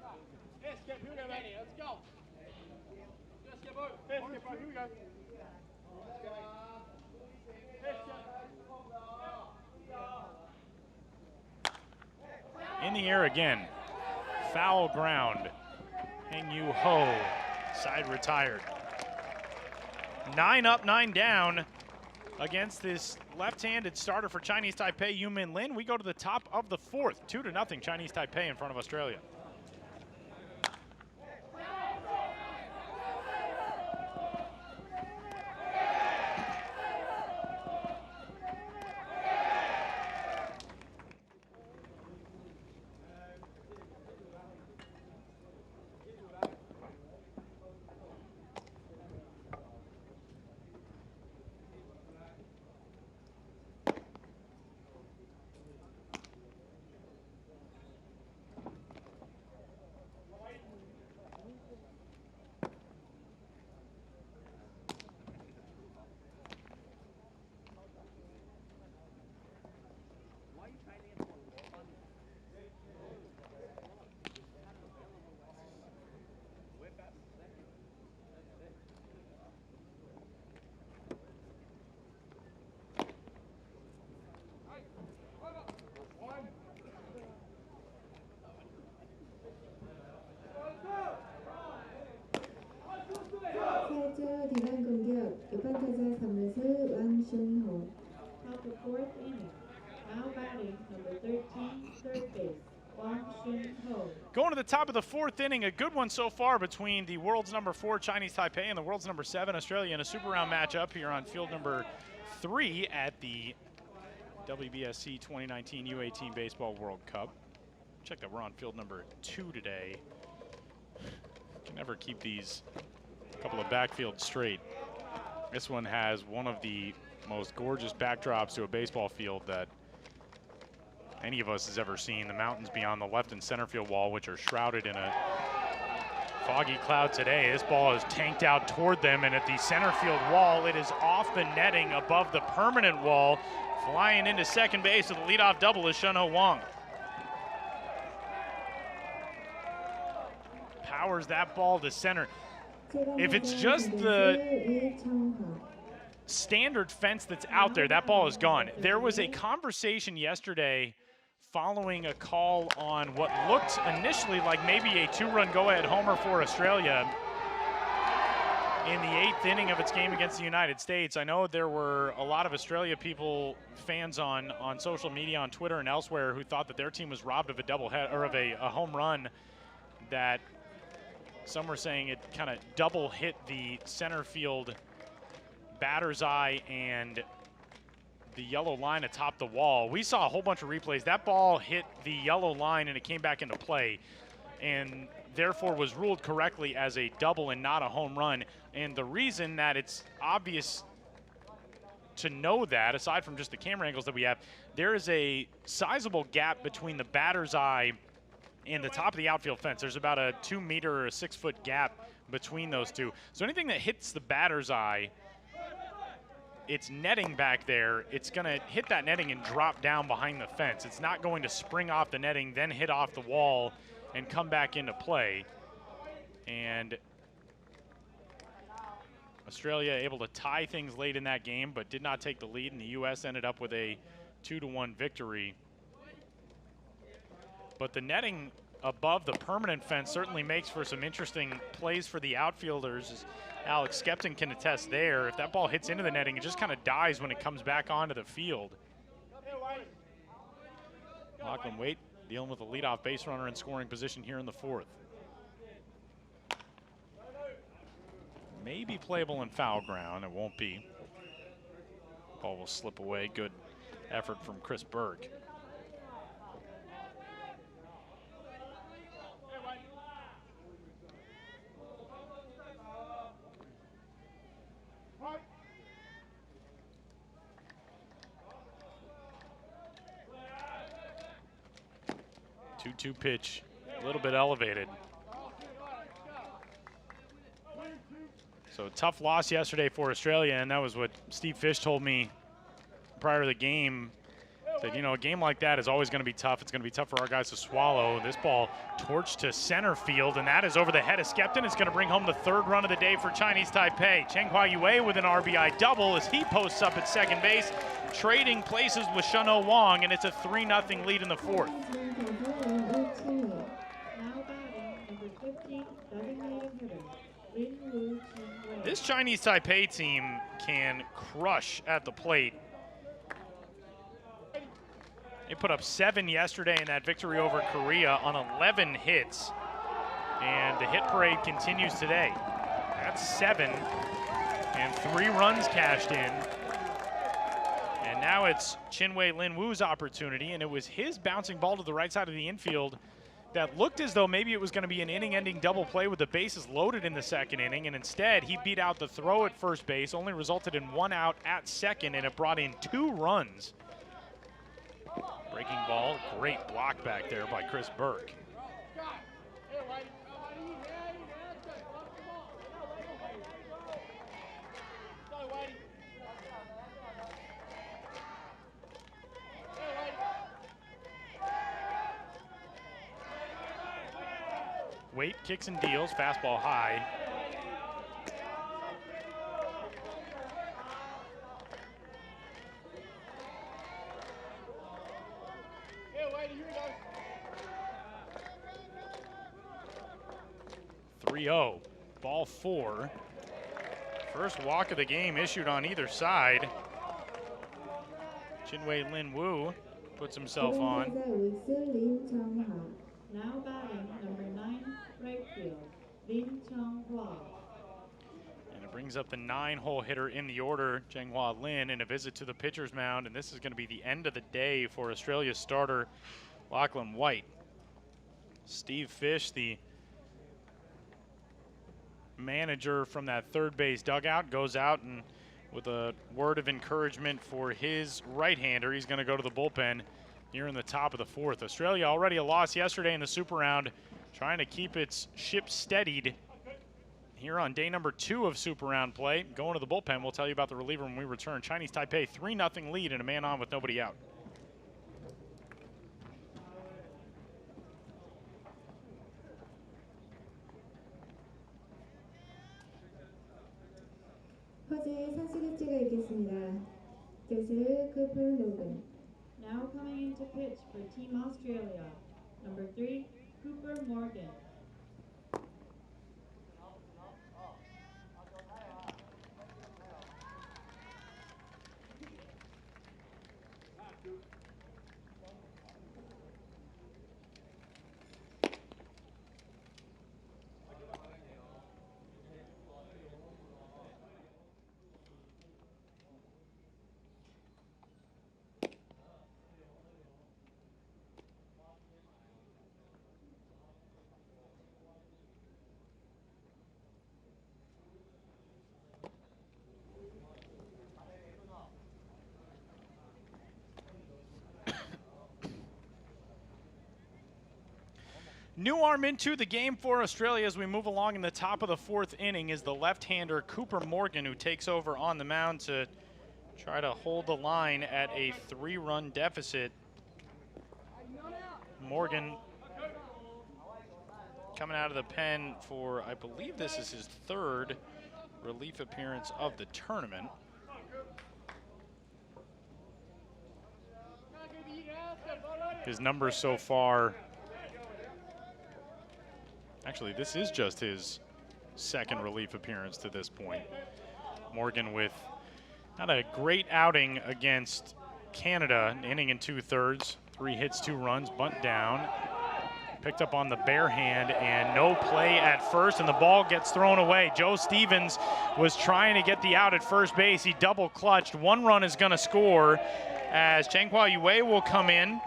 In the air again, foul ground. Heng Yu Ho, side retired. 9 up, 9 down against this left-handed starter for Chinese Taipei, Yu-Min Lin. We go to the top of the 4th, 2-0 Chinese Taipei in front of Australia. 대강 공격 6번 타자 3루수 왕슌호. Top of 4th inning. Now batting, number 13, third base, Wang Shun-ho. Going to the top of the 4th inning, a good one so far between the world's number 4 Chinese Taipei and the world's number 7 Australia in a Super Round matchup here on field number 3 at the WBSC 2019 U-18 Baseball World Cup. Check that we're on field number 2 today. Can never keep these couple of backfields straight. This one has one of the most gorgeous backdrops to a baseball field that any of us has ever seen. The mountains beyond the left and center field wall, which are shrouded in a foggy cloud today. This ball is tanked out toward them, and at the center field wall, it is off the netting above the permanent wall. Flying into second base with the leadoff double is Seungjae Chang. Powers that ball to center. If it's just the standard fence that's out there, that ball is gone. There was a conversation yesterday following a call on what looked initially like maybe a 2-run go-ahead homer for Australia in the 8th inning of its game against the United States. I know there were a lot of Australia people, fans on social media, on Twitter and elsewhere, who thought that their team was robbed of a doublehead or of a home run. That some were saying it kind of double hit the center field batter's eye and the yellow line atop the wall. We saw a whole bunch of replays. That ball hit the yellow line and it came back into play, and therefore was ruled correctly as a double and not a home run. And the reason that it's obvious to know that, aside from just the camera angles that we have, there is a sizable gap between the batter's eye and the top of the outfield fence. There's about a 2 meter or a 6 foot gap between those two. So anything that hits the batter's eye, it's netting back there. It's gonna hit that netting and drop down behind the fence. It's not going to spring off the netting, then hit off the wall and come back into play. And Australia able to tie things late in that game, but did not take the lead, and the U.S. ended up with a 2-1 victory. But the netting above the permanent fence certainly makes for some interesting plays for the outfielders, as Alex Skepton can attest there. If that ball hits into the netting, it just kind of dies when it comes back onto the field. Lachlan Waite dealing with a leadoff base runner in scoring position here in the 4th. May be playable in foul ground. It won't be. Ball will slip away. Good effort from Chris Berg. Two pitch, a little bit elevated. So tough loss yesterday for Australia, and that was what Steve Fish told me prior to the game. Said, you know, a game like that is always going to be tough. It's going to be tough for our guys to swallow. This ball torched to center field, and that is over the head of Skepton. It's going to bring home the 3rd run of the day for Chinese Taipei. Cheng Hua-Yue with an RBI double as he posts up at second base, trading places with Seungjae Chang, and it's a 3-0 lead in the 4th. This Chinese Taipei team can crush at the plate. They put up 7 yesterday in that victory over Korea on 11 hits. And the hit parade continues today. That's 7 and 3 runs cashed in. And now it's Chinwei Linwoo's opportunity, and it was his bouncing ball to the right side of the infield that looked as though maybe it was going to be an inning-ending double play with the bases loaded in the 2nd inning, and instead he beat out the throw at first base, only resulted in 1 out at second, and it brought in 2 runs. Breaking ball, great block back there by Chris Berg. Waite kicks and deals, fastball high. .30, ball 4. First walk of the game issued on either side. Chinwei Linwoo puts himself on. Now batting, number 9, right field, Lin Cheng-Hua. And it brings up the 9-hole hitter in the order, Cheng-Hua Lin, in a visit to the pitcher's mound, and this is going to be the end of the day for Australia's starter, Lachlan Waite. Steve Fish, the manager from that 3rd base dugout, goes out and with a word of encouragement for his right-hander, he's going to go to the bullpen here in the top of the fourth. Australia already a loss yesterday in the Super Round, trying to keep its ship steadied here on day number 2 of Super Round play. Going to the bullpen, we'll tell you about the reliever when we return. Chinese Taipei 3-0 lead and a man on with nobody out. 퍼즈의 선수 교체가 있겠습니다. 교수 쿠퍼 모건. Now coming in to pitch for Team Australia, number 3, Cooper Morgan. New arm into the game for Australia as we move along in the top of the fourth inning is the left-hander Cooper Morgan, who takes over on the mound to try to hold the line at a 3-run deficit. Morgan coming out of the pen for, I believe this is his 3rd relief appearance of the tournament. His numbers so far, actually, this is just his 2nd relief appearance to this point. Morgan with not a great outing against Canada, an inning and 2/3, 3 hits, 2 runs, bunt down. Picked up on the bare hand and no play at first, and the ball gets thrown away. Joe Stevens was trying to get the out at first base. He double clutched. 1 run is going to score as Changhua Yue will come in.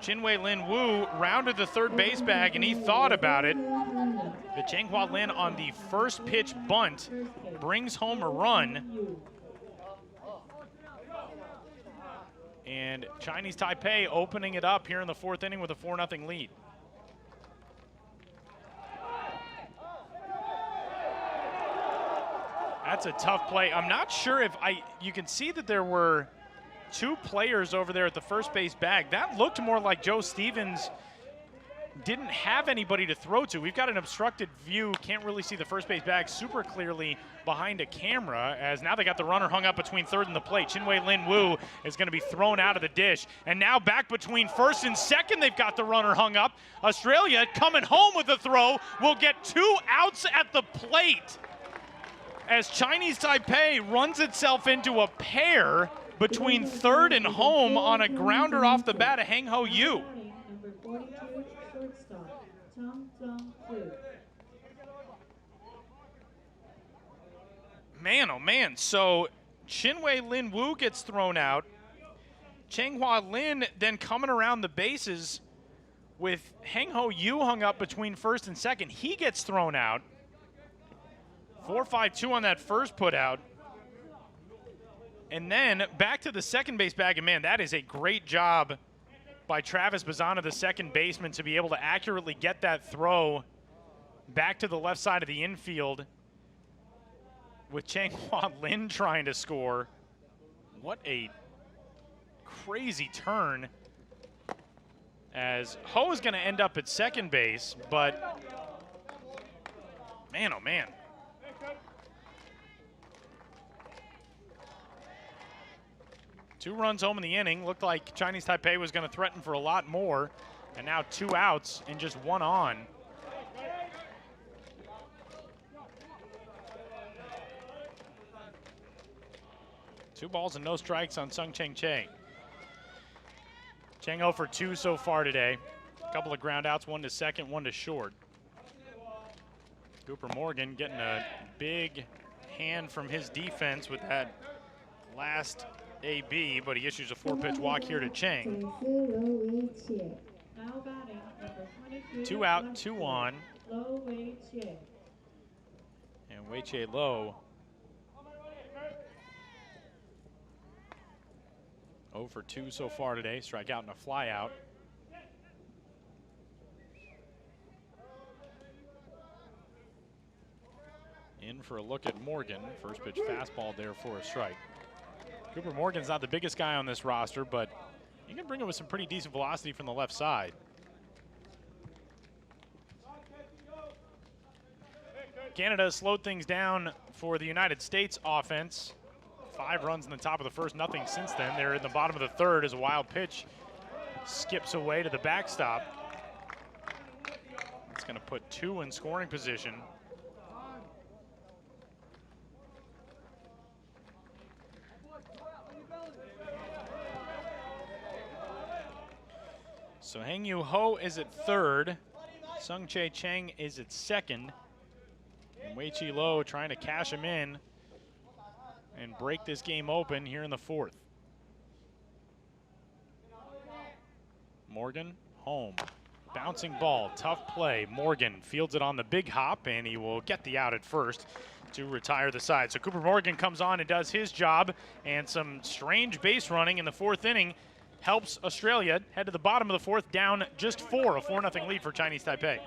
Chinwei Lin Wu rounded the third base bag and he thought about it. But Changhua Lin on the first pitch bunt brings home a run. And Chinese Taipei opening it up here in the 4th inning with a 4-0 lead. That's a tough play. I'm not sure if you can see that there were 2 players over there at the first base bag. That looked more like Joe Stevens didn't have anybody to throw to. We've got an obstructed view, can't really see the first base bag super clearly behind a camera, as now they got the runner hung up between 3rd and the plate. Chinwei Lin Wu is going to be thrown out of the dish. And now back between 1st and 2nd, they've got the runner hung up. Australia coming home with the throw will get 2 outs at the plate as Chinese Taipei runs itself into a pair between 3rd and home on a grounder off the bat of Hang Ho Yu. Number 42, shortstop, Chang Zhang-Fu. Man, oh man, so Chinwei Lin Wu gets thrown out. Changhua Lin then coming around the bases with Hang Ho Yu hung up between 1st and 2nd. He gets thrown out. 4-5-2 on that first put out. And then back to the second base bag, and man, that is a great job by Travis Bazana, the second baseman, to be able to accurately get that throw back to the left side of the infield with Changhua Lin trying to score. What a crazy turn, as Ho is going to end up at second base, but man, oh man. Two runs home in the inning. Looked like Chinese Taipei was going to threaten for a lot more. And now 2 outs and just 1 on. Two balls and no strikes on Seungjae Chang. Chang 0 for 2 so far today. A couple of ground outs, 1 to second, 1 to short. Cooper Morgan getting a big hand from his defense with that last AB, but he issues a 4-pitch walk here to Chang. Now batting, number 22, 2 out, 2 on. Lo Wei-Chie. And Wei-Chie Lo 0 for 2 so far today. Strikeout and a fly out. In for a look at Morgan. First pitch fastball there for a strike. Cooper Morgan's not the biggest guy on this roster, but he can bring it with some pretty decent velocity from the left side. Canada has slowed things down for the United States offense. 5 runs in the top of the first, nothing since then. They're in the bottom of the third as a wild pitch skips away to the backstop. It's going to put 2 in scoring position. So Hang-Yu Ho is at third. Seungjae Chang is at second. And Wei-Chi Lo trying to cash him in and break this game open here in the fourth. Morgan, home. Bouncing ball, tough play. Morgan fields it on the big hop, and he will get the out at first to retire the side. So Cooper Morgan comes on and does his job, and some strange base running in the fourth inning helps Australia head to the bottom of the fourth, down just 4, a 4-0 lead for Chinese Taipei.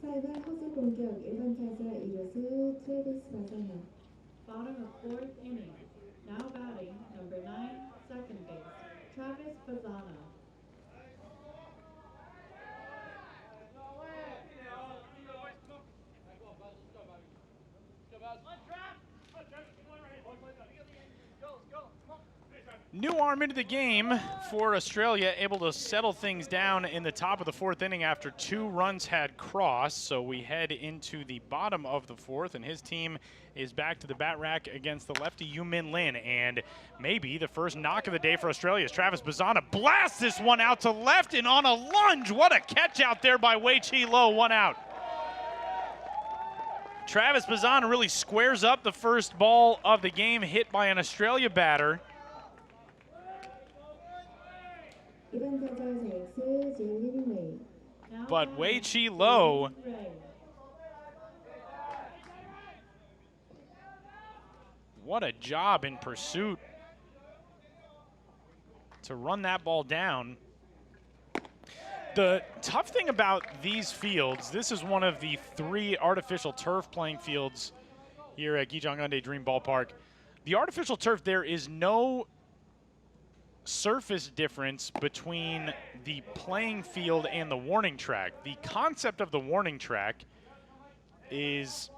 사이가 호수 공격 1번 타자 이루수 트래비스 바사나. Bottom of fourth inning. Now batting, number 9, second base, Travis Bazzana. New arm into the game for Australia, able to settle things down in the top of the fourth inning after 2 runs had crossed. So we head into the bottom of the fourth, and his team is back to the bat rack against the lefty Yu-Min Lin. And maybe the first knock of the day for Australia is Travis Bazzana blasts this one out to left and on a lunge. What a catch out there by Wei-Chi Lo, 1 out. Travis Bazzana really squares up the first ball of the game, hit by an Australia batter. But Wei-Chi Lo what a job in pursuit to run that ball down. The tough thing about these fields, this is one of the 3 artificial turf playing fields here at Gijang-Hyundai Dream Ballpark. The artificial turf, there is no surface difference between the playing field and the warning track. The concept of the warning track is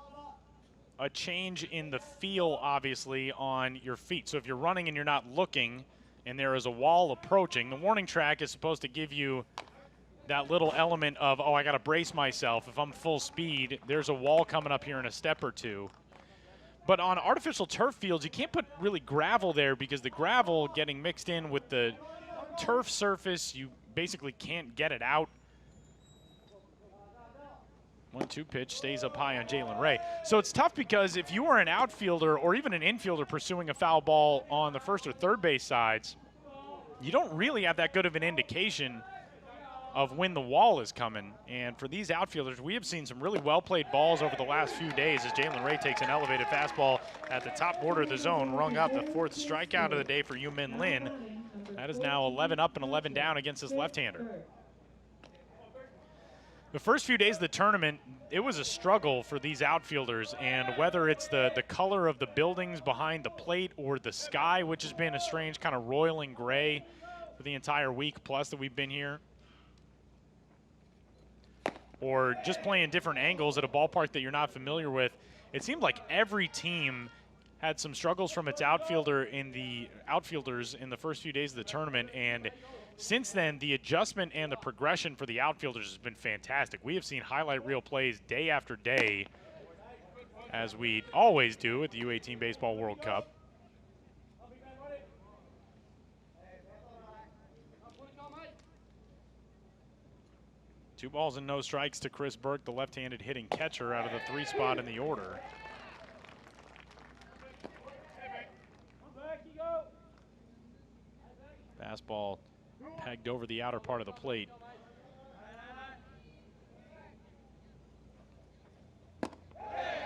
a change in the feel, obviously, on your feet. So if you're running and you're not looking and there is a wall approaching, the warning track is supposed to give you that little element of, oh, I got to brace myself. If I'm full speed, there's a wall coming up here in a step or two. But on artificial turf fields, you can't put really gravel there because the gravel getting mixed in with the turf surface, you basically can't get it out. 1-2 pitch stays up high on Jalen Ray. So it's tough because if you are an outfielder or even an infielder pursuing a foul ball on the first or third base sides, you don't really have that good of an indication of when the wall is coming. And for these outfielders, we have seen some really well-played balls over the last few days as Jalen Ray takes an elevated fastball at the top border of the zone, rung up the 4th strikeout of the day for Yu-Min Lin. That is now 11 up and 11 down against his left-hander. The first few days of the tournament, it was a struggle for these outfielders, and whether it's the color of the buildings behind the plate or the sky, which has been a strange kind of roiling gray for the entire week plus that we've been here, or just playing different angles at a ballpark that you're not familiar with, it seemed like every team had some struggles from its outfielders in the first few days of the tournament, and since then the adjustment and the progression for the outfielders has been fantastic. We have seen highlight reel plays day after day, as we always do at the U-18 Baseball World Cup. Two balls and no strikes to Chris Burke, the left-handed hitting catcher out of the 3 spot in the order. Fastball pegged over the outer part of the plate.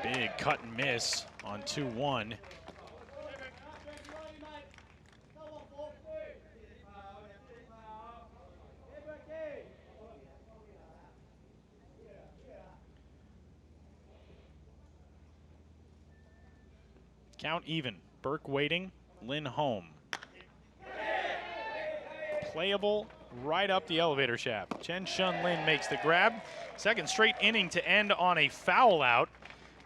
Big cut and miss on 2-1. Count even. Burke waiting, Lin home. Playable right up the elevator shaft. Chen-Shun Lin makes the grab. Second straight inning to end on a foul out.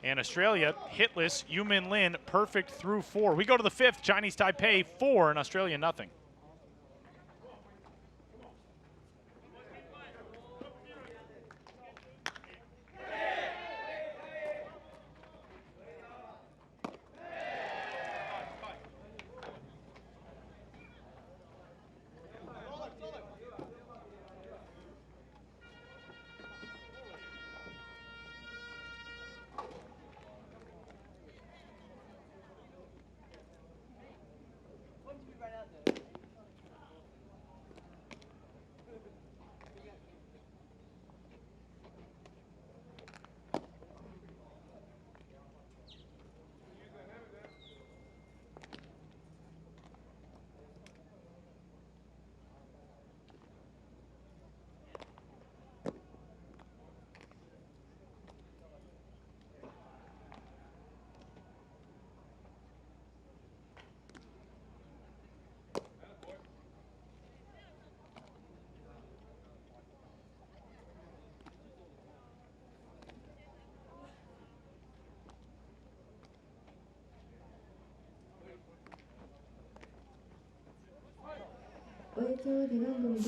And Australia hitless. Yu-Min Lin perfect through 4. We go to the 5th. Chinese Taipei 4 and Australia nothing.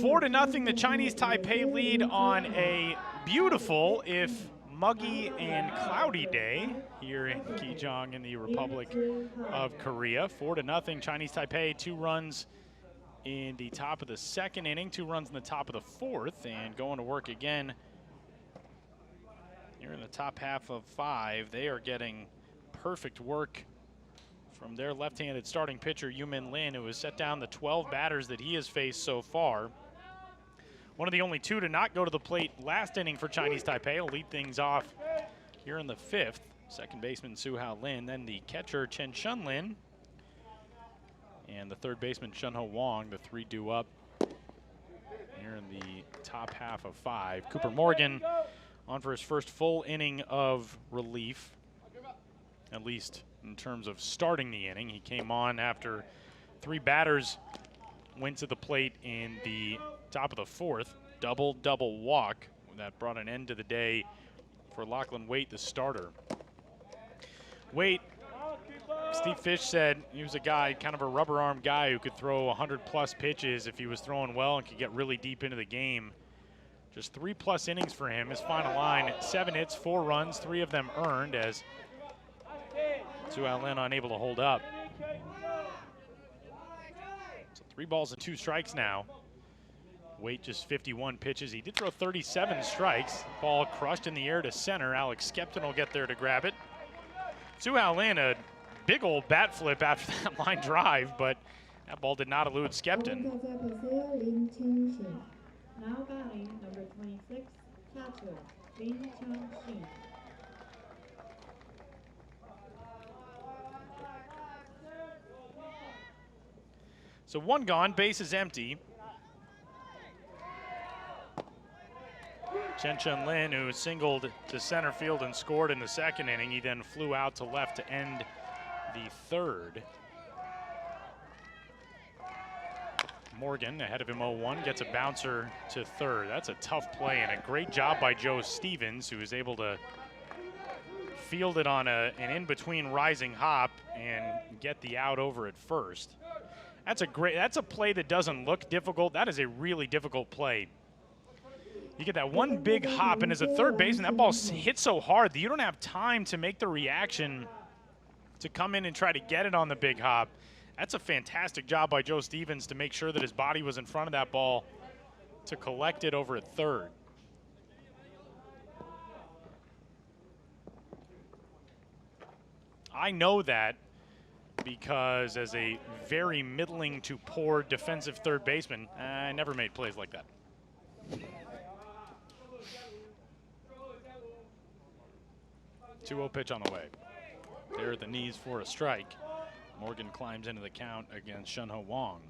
Four to nothing, the Chinese Taipei lead on a beautiful, if muggy and cloudy day here in Gijang in the Republic of Korea. 4 to nothing, Chinese Taipei, 2 runs in the top of the 2nd inning, 2 runs in the top of the 4th, and going to work again here in the top half of 5. They are getting perfect work from their left-handed starting pitcher, Yu-Min Lin, who has set down the 12 batters that he has faced so far. One of the only 2 to not go to the plate last inning for Chinese Taipei. Will lead things off here in the 5th. Second baseman, Su-Hao Lin, then the catcher, Chen-Shun Lin, and the third baseman, Shun-Ho Wong, the 3 due up here in the top half of 5. Cooper Morgan on for his first full inning of relief, at least in terms of starting the inning. He came on after 3 batters went to the plate in the top of the 4th. Double walk. That brought an end to the day for Lachlan Waite, the starter. Waite, Steve Fish said he was a guy, kind of a rubber arm guy who could throw 100+ pitches if he was throwing well and could get really deep into the game. Just 3+ innings for him. His final line, 7 hits, 4 runs, 3 of them earned, as Su-Hao Lin unable to hold up. So 3 balls and 2 strikes now. Waite just 51 pitches. He did throw 37 strikes. Ball crushed in the air to center. Alex Skepton will get there to grab it. Su-Hao Lin, a big old bat flip after that line drive, but that ball did not elude Skepton. Now batting, number 26, catcher, Lin Cheng-Shin. So 1 gone, base is empty. Chen-Shun Lin, who singled to center field and scored in the 2nd inning. He then flew out to left to end the 3rd. Morgan ahead of him 0-1, gets a bouncer to third. That's a tough play and a great job by Joe Stevens, who is able to field it on an in-between rising hop and get the out over at first. That's a play that doesn't look difficult. That is a really difficult play. You get that one big hop, and as a third baseman, that ball hits so hard that you don't have time to make the reaction to come in and try to get it on the big hop. That's a fantastic job by Joe Stevens to make sure that his body was in front of that ball to collect it over at third. I know that because as a very middling to poor defensive third baseman, I never made plays like that. Two-0 pitch on the way. There at the knees for a strike. Morgan climbs into the count against Seungjae Wang.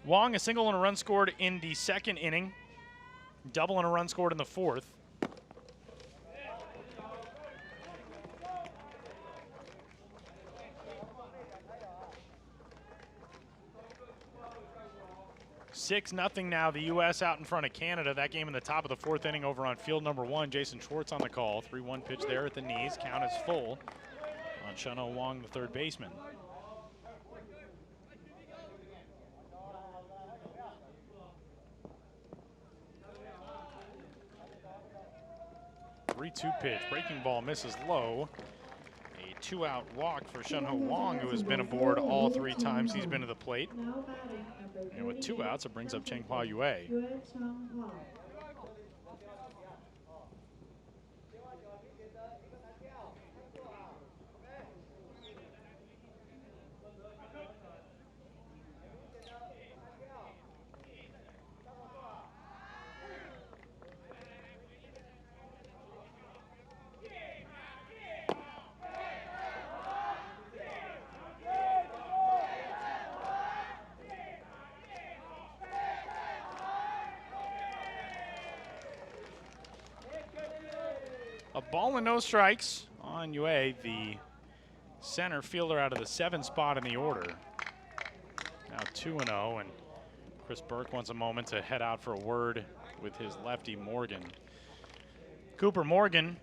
Wang, a single and a run scored in the second inning, double and a run scored in the fourth. Six nothing now, the U.S. out in front of Canada. That game in the top of the fourth inning over on field number 1. Jason Schwartz on the call. 3-1 pitch there at the knees. Count is full on Seungjae Wang, the third baseman. 3-2 pitch. Breaking ball misses low. A 2-out walk for Seungjae Wang, who has been aboard all 3 times he's been to the plate. And with 2 outs, it brings up Changhua Yue. A ball and no strikes on Yue, the center fielder out of the 7th spot in the order. Now 2-0, and Chris Burke wants a moment to head out for a word with his lefty Morgan. Cooper Morgan,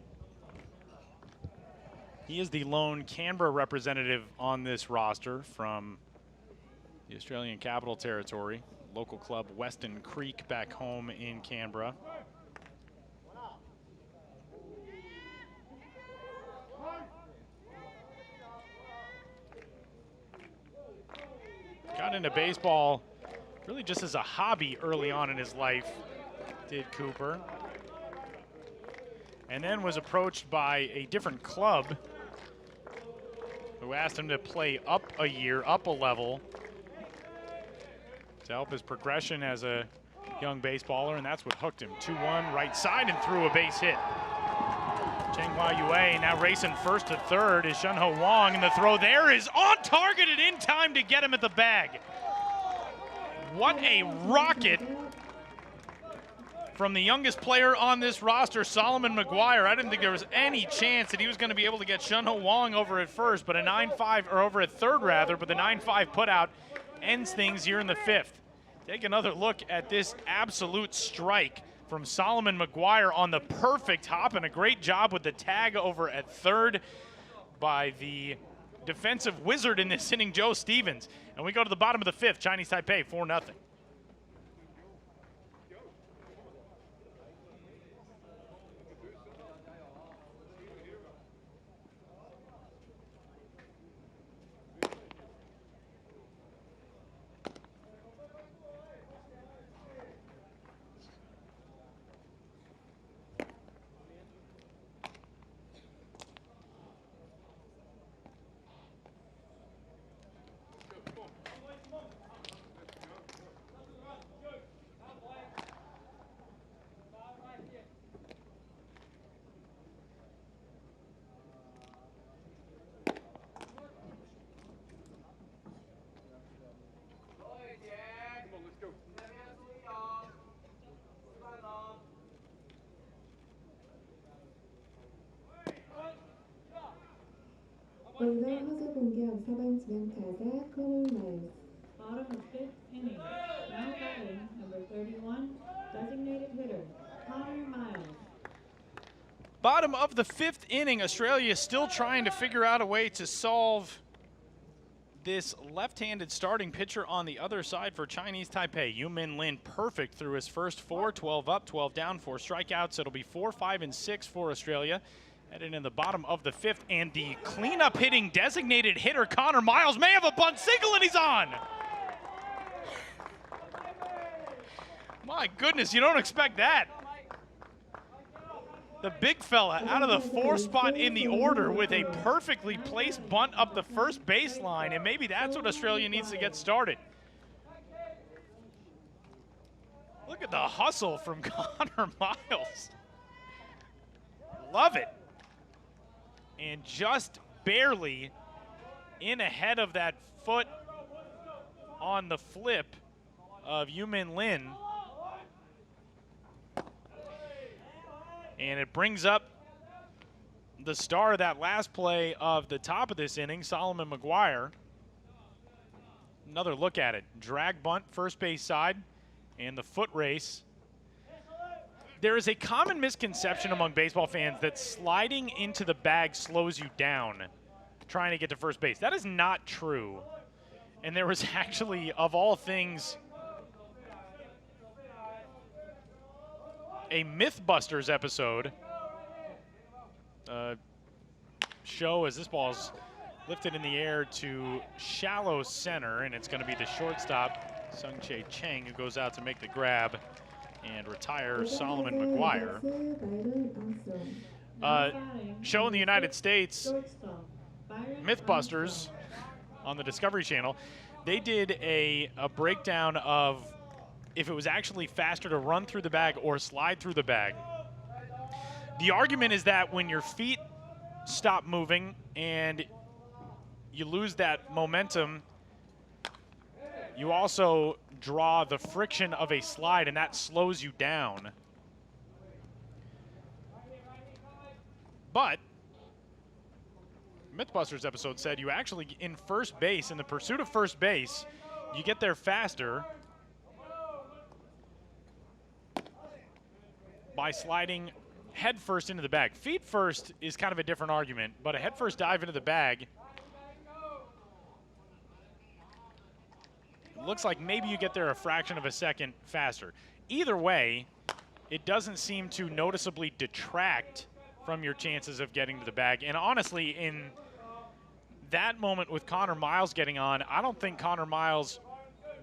he is the lone Canberra representative on this roster from the Australian Capital Territory, local club Weston Creek back home in Canberra. Got into baseball really just as a hobby early on in his life, did Cooper. And then was approached by a different club who asked him to play up a year, up a level, to help his progression as a young baseballer, and that's what hooked him. 2-1 right side and threw a base hit. Changhua Yue now racing first to third is Seungjae Wang, and the throw there is on target and in time to get him at the bag. What a rocket from the youngest player on this roster, Solomon McGuire. I didn't think there was any chance that he was going to be able to get Seungjae Wang over at first, but a 9-5, or over at third rather, but the 9-5 putout ends things here in the 5th. Take another look at this absolute strike from Solomon McGuire on the perfect hop, and a great job with the tag over at third by the defensive wizard in this inning, Joe Stevens. And we go to the bottom of the 5th, Chinese Taipei 4-0. 오늘 화수 공격 4번 지명 타자 Conor Myles. Bottom of the 5th inning. Now batting, number 31, designated hitter, Conor Myles. Bottom of the 5th inning, Australia is still trying to figure out a way to solve this left-handed starting pitcher on the other side for Chinese Taipei. Yu-Min Lin perfect through his first 4, 12 up, 12 down, 4 strikeouts. It'll be 4, 5, and 6 for Australia. Headed in the bottom of the 5th, and the cleanup hitting designated hitter Conor Myles may have a bunt single, and he's on. My goodness, you don't expect that. The big fella out of the 4th spot in the order with a perfectly placed bunt up the first baseline, and maybe that's what Australia needs to get started. Look at the hustle from Conor Myles. Love it. And just barely in ahead of that foot on the flip of Yu-Min Lin. And it brings up the star of that last play of the top of this inning, Solomon McGuire. Another look at it. Drag bunt, first base side, and the foot race. There is a common misconception among baseball fans that sliding into the bag slows you down trying to get to first base. That is not true. And there was actually, of all things, a Mythbusters episode show as this ball's lifted in the air to shallow center, and it's going to be the shortstop, Seungjae Chang, who goes out to make the grab and retire Solomon McGuire. Show in the United States, Mythbusters on the Discovery Channel, they did a breakdown of if it was actually faster to run through the bag or slide through the bag. The argument is that when your feet stop moving and you lose that momentum, you also draw the friction of a slide, and that slows you down. But Mythbusters episode said you actually, in first base, in the pursuit of first base, you get there faster by sliding head first into the bag. Feet first is kind of a different argument, but a head first dive into the bag, looks like maybe you get there a fraction of a second faster. Either way, it doesn't seem to noticeably detract from your chances of getting to the bag. And honestly, in that moment with Conor Myles getting on, I don't think Conor Myles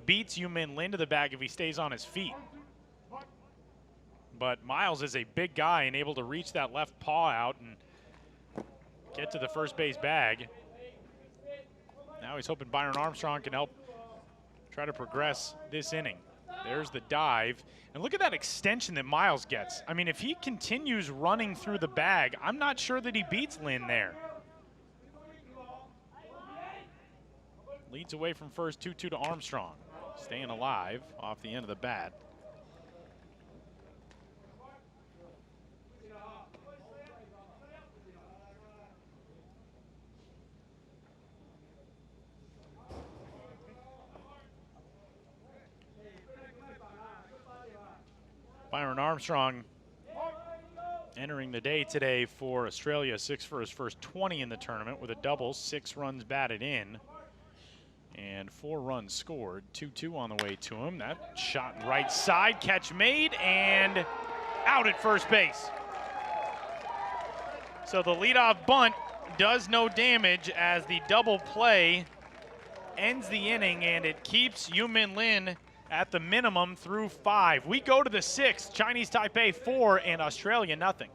beats Yu-Min Lin to the bag if he stays on his feet. But Myles is a big guy and able to reach that left paw out and get to the first base bag. Now he's hoping Byron Armstrong can help try to progress this inning. There's the dive. And look at that extension that Myles gets. I mean, if he continues running through the bag, I'm not sure that he beats Lin there. Leads away from first, 2-2 to Armstrong. Staying alive off the end of the bat. Byron Armstrong entering the day today for Australia, 6 for his first 20 in the tournament with a double, 6 runs batted in, and 4 runs scored. 2-2 on the way to him. That shot right side, catch made, and out at first base. So the leadoff bunt does no damage as the double play ends the inning, and it keeps Yu-Min Lin at the minimum through 5. We go to the 6th. Chinese Taipei 4 and Australia nothing.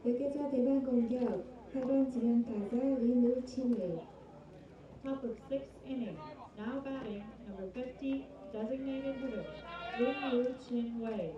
6회자 대반 공격 8번 지명 타자 린우 Top of sixth inning. Now batting, number 50, designated hitter, Lin Chin-wei.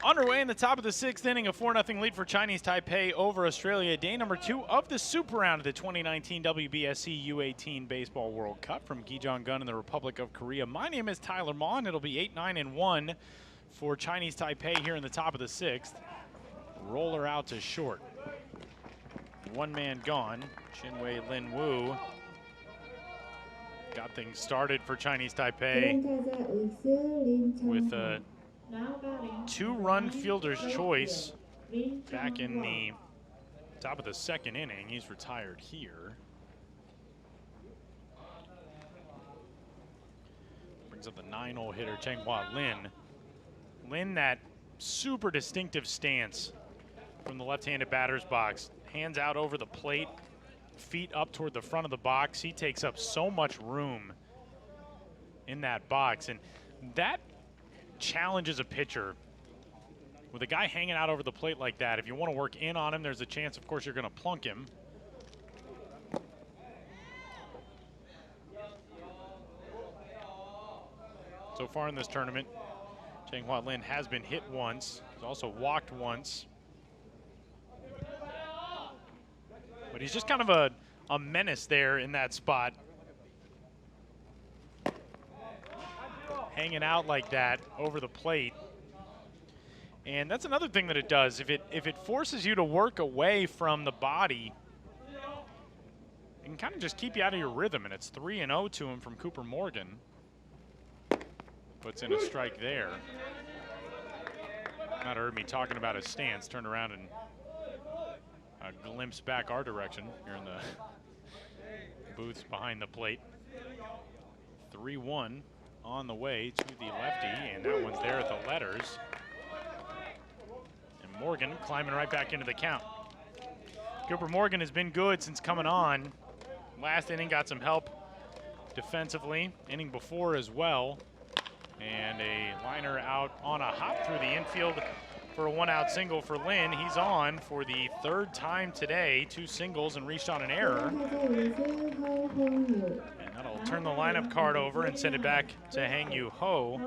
Underway in the top of the sixth inning, a 4-0 lead for Chinese Taipei over Australia. Day number 2 of the Super Round of the 2019 WBSC U-18 Baseball World Cup from Gijang-Hyundai in the Republic of Korea. My name is Tyler Ma, and it'll be 8-9-1 for Chinese Taipei here in the top of the sixth. Roller out to short. One man gone. Chin-wei Lin Wu got things started for Chinese Taipei with a 2-run fielder's choice back in the top of the second inning. He's retired here. Brings up the 9-hole hitter, Chenghua Lin. Lin, that super distinctive stance from the left-handed batter's box. Hands out over the plate, feet up toward the front of the box. He takes up so much room in that box, and that challenges a pitcher. With a guy hanging out over the plate like that, if you want to work in on him, there's a chance, of course, you're going to plunk him. So far in this tournament, Chenghua Lin has been hit once. He's also walked once. But he's just kind of a menace there in that spot. Hanging out like that over the plate. And that's another thing that it does. If it forces you to work away from the body, it can kind of just keep you out of your rhythm. And it's 3-0 to him from Cooper Morgan. Puts in a strike there. Not heard me talking about his stance. Turned around and glimpse back our direction here in the booths behind the plate. 3-1 on the way to the lefty, and that one's there at the letters. And Morgan climbing right back into the count. Cooper Morgan has been good since coming on. Last inning got some help defensively, inning before as well. And a liner out on a hop through the infield for a 1-out single for Lin. He's on for the third time today, 2 singles and reached on an error. And that'll turn the lineup card over and send it back to Hang Yu Ho.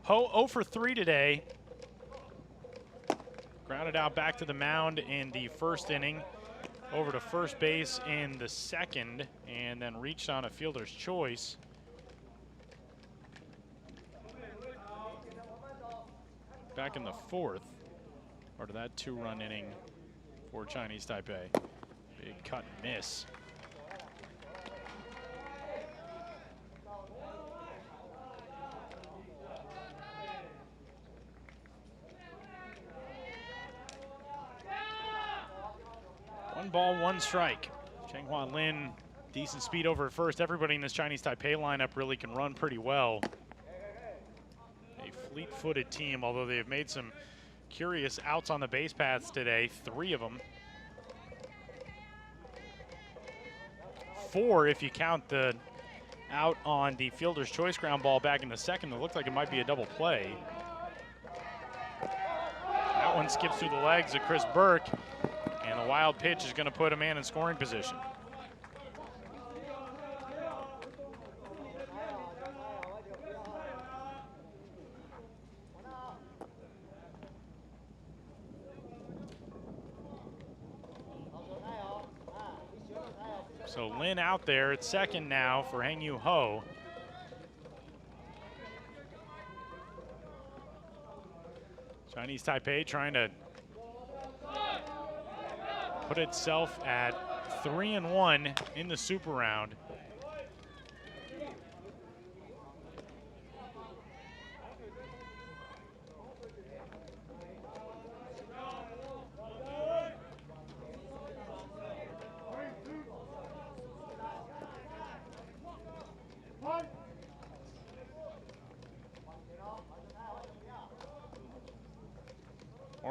Ho 0 for 3 today. Grounded out back to the mound in the first inning, over to first base in the second, and then reached on a fielder's choice. Back in the fourth, part of that 2-run inning for Chinese Taipei. Big cut and miss. One ball, 1 strike. Chenghua Lin, decent speed over at first. Everybody in this Chinese Taipei lineup really can run pretty well. A fleet-footed team, although they have made some curious outs on the base paths today, 3 of them. 4 if you count the out on the fielder's choice ground ball back in the second. It looked like it might be a double play. That one skips through the legs of Chris Burke. And the wild pitch is going to put a man in scoring position. So Lin out there at second now for Hang Yu Ho. Chinese Taipei trying to put itself at 3-1 in the Super Round.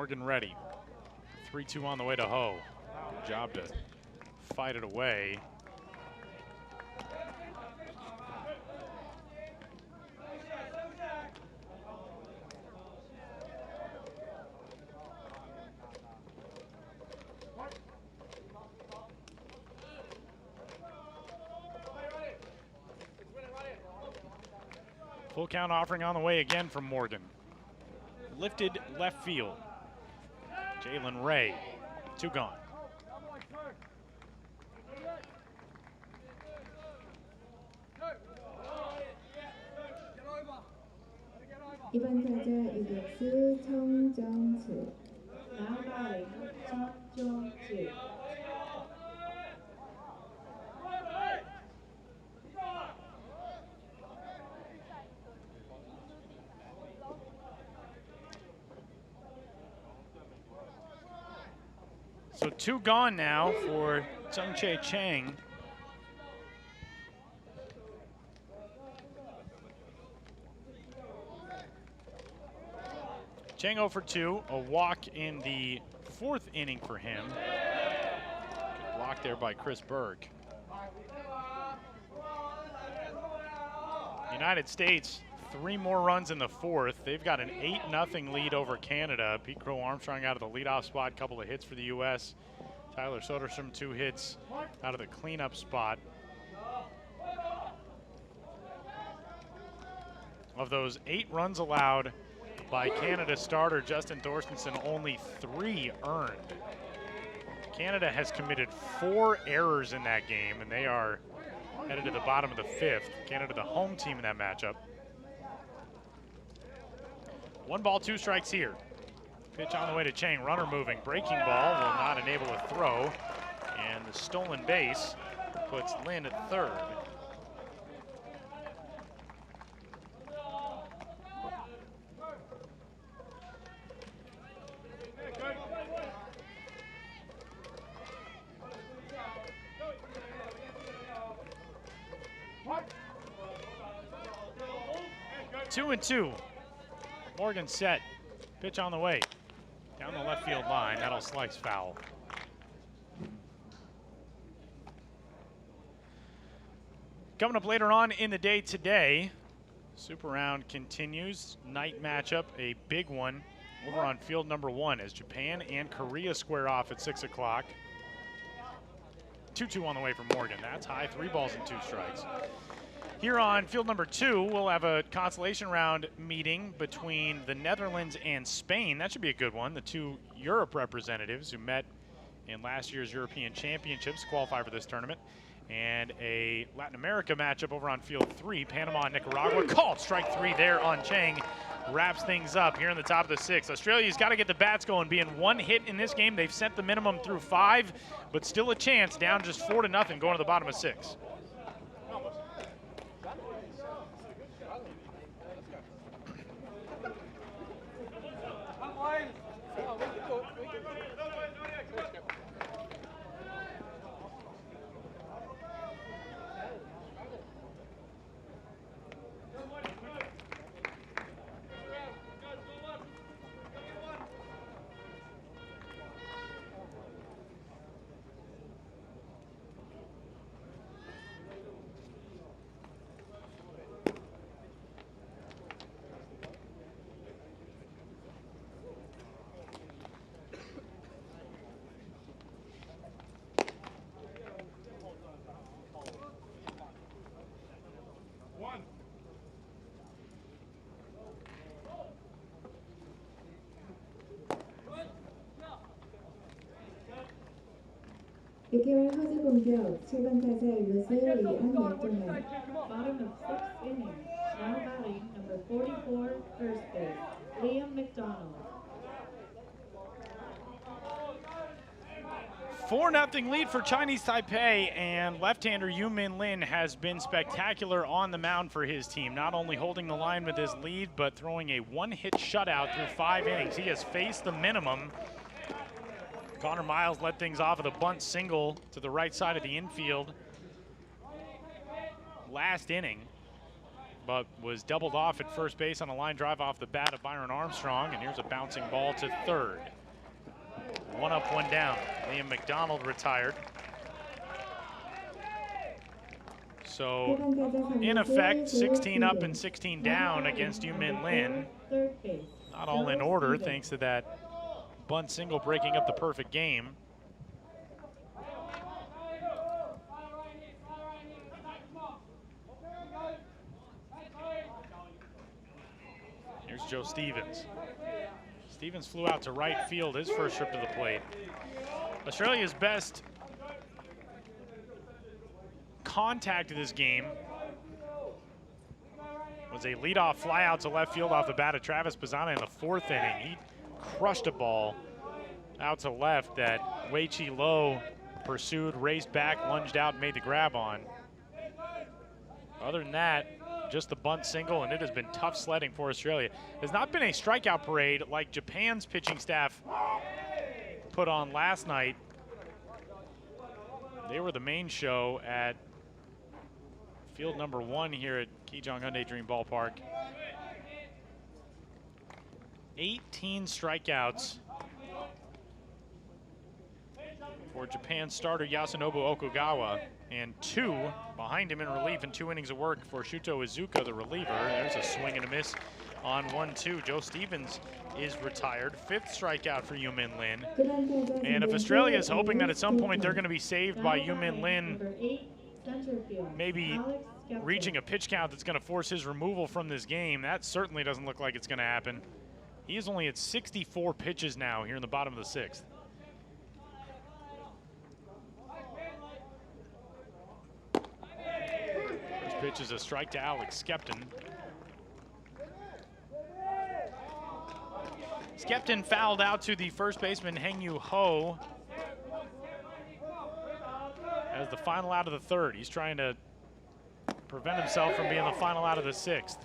Morgan ready. 3-2 on the way to Ho. Good job to fight it away. Full count offering on the way again from Morgan. Lifted left field. Jalen Ray, 2 gone. 이번 타자 유격수 청정수. Now batting, Seungjae Chang. So 2 gone now for Seungjae Chang. Chang 0 for 2, a walk in the 4th inning for him. Good block there by Chris Burke. United States, 3 more runs in the 4th. They've got an 8-0 lead over Canada. Pete Crow Armstrong out of the leadoff spot, couple of hits for the U.S. Tyler Soderstrom 2 hits out of the cleanup spot. Of those 8 runs allowed by Canada starter Justin Thorstenson, only 3 earned. Canada has committed 4 errors in that game, and they are headed to the bottom of the 5th. Canada the home team in that matchup. 1 ball, 2 strikes here. Pitch on the way to Chang, runner moving, breaking ball will not enable a throw, and the stolen base puts Lin at 3rd. Two and 2. Morgan set. Pitch on the way. Down the left field line. That'll slice foul. Coming up later on in the day today, Super Round continues. Night matchup, a big one over on field number 1 as Japan and Korea square off at 6 o'clock. 2-2 on the way for Morgan. That's high. 3 balls and 2 strikes. Here on field number 2, we'll have a consolation round meeting between the Netherlands and Spain. That should be a good one. The 2 Europe representatives who met in last year's European Championships to qualify for this tournament. And a Latin America matchup over on field 3, Panama and Nicaragua. Called strike 3 there on Chang. Wraps things up here in the top of the 6th. Australia's got to get the bats going. Being 1 hit in this game, they've sent the minimum through 5, but still a chance, down just 4-0 going to the bottom of 6. 유개월 허즈 공격 7번 타자 유수 리안 맥도날. Bottom of 6th inning. Now batting, number 44, first base, Liam McDonald. 4-0 lead for Chinese Taipei, and left-hander Yu-Min Lin has been spectacular on the mound for his team, not only holding the line with his lead, but throwing a 1-hit shutout through 5 innings. He has faced the minimum. Conor Myles led things off with a bunt single to the right side of the infield last inning. but was doubled off at first base on a line drive off the bat of Byron Armstrong, and here's a bouncing ball to third. 1 up, 1 down. Liam McDonald retired. So, in effect, 16 up and 16 down against Yu-Min Lin. Not all in order, thanks to that bunt single breaking up the perfect game. Here's Joe Stevens. Stevens flew out to right field his first trip to the plate. Australia's best contact of this game was a leadoff flyout to left field off the bat of Travis Pizzana in the 4th inning. He crushed a ball out to left that Wei-Chi Lo pursued, raced back, lunged out, and made the grab on. Other than that, just the bunt single, and it has been tough sledding for Australia. There's not been a strikeout parade like Japan's pitching staff put on last night. They were the main show at field number 1 here at Gijang-Hyundai Dream Ballpark. 18 strikeouts for Japan's starter Yasunobu Okugawa, and 2 behind him in relief in 2 innings of work for Shuto Izuka, the reliever. There's a swing and a miss on 1-2. Joe Stevens is retired. 5th strikeout for Yu-Min Lin. And if Australia is hoping that at some point they're going to be saved by Yu-Min Lin maybe reaching a pitch count that's going to force his removal from this game, that certainly doesn't look like it's going to happen. He is only at 64 pitches now here in the bottom of the 6th. First pitch is a strike to Alex Skepton. Skepton fouled out to the first baseman Heng-Yu Ho as the final out of the 3rd. He's trying to prevent himself from being the final out of the 6th.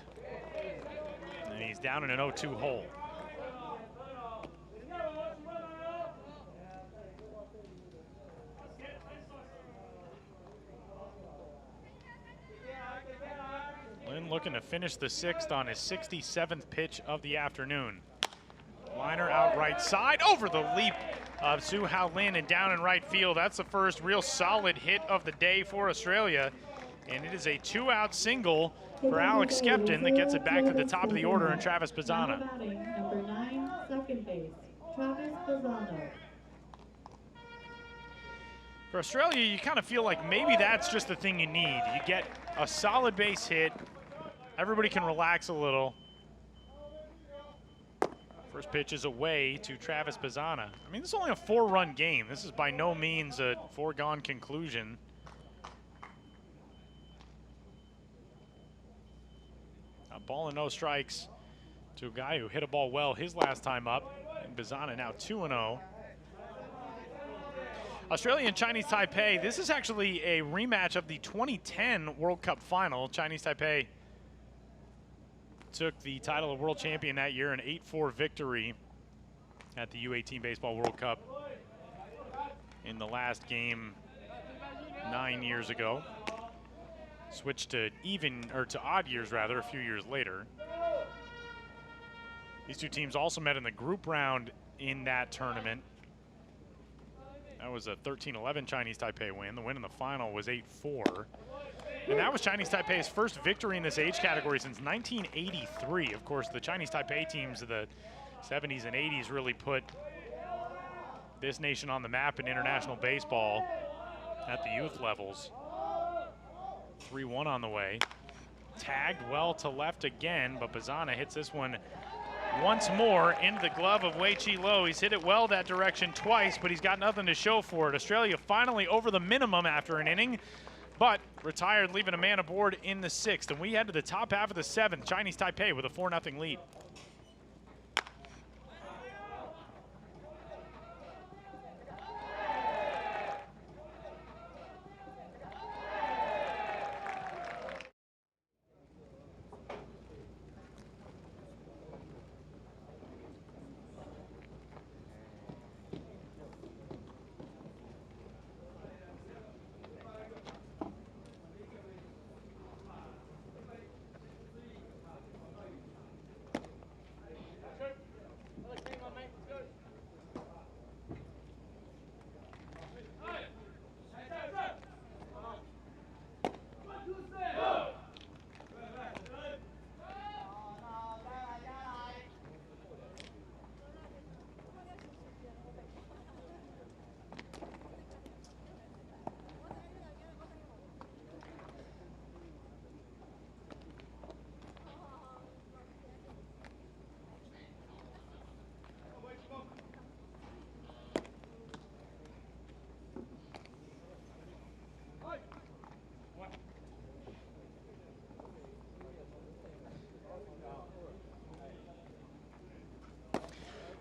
And he's down in an 0-2 hole. Lin looking to finish the 6th on his 67th pitch of the afternoon. Liner out right side, over the leap of Su-Hao Lin and down in right field. That's the first real solid hit of the day for Australia. And it is a 2-out single for Alex Skepton that gets it back to the top of the order and Travis Pizzana. Number 9, second base, Travis Pizzana. For Australia, you kind of feel like maybe that's just the thing you need. You get a solid base hit, everybody can relax a little. First pitch is away to Travis Pizzana. I mean, this is only a 4-run game. This is by no means a foregone conclusion. A ball and no strikes to a guy who hit a ball well his last time up. And Pizzana now 2-0. Australia and Chinese Taipei. This is actually a rematch of the 2010 World Cup final. Chinese Taipei took the title of world champion that year, an 8-4 victory at the U-18 Baseball World Cup in the last game 9 years ago. Switched to odd years rather, a few years later. These two teams also met in the group round in that tournament. That was a 13-11 Chinese Taipei win. The win in the final was 8-4. And that was Chinese Taipei's first victory in this age category since 1983. Of course, the Chinese Taipei teams of the 70s and 80s really put this nation on the map in international baseball at the youth levels. 3-1 on the way. Tagged well to left again, but Pizzana hits this one once more into the glove of Wei-Chi Lo. He's hit it well that direction twice, but he's got nothing to show for it. Australia finally over the minimum after an inning, but retired, leaving a man aboard in the 6th. And we head to the top half of the 7th. Chinese Taipei with a 4-0 lead.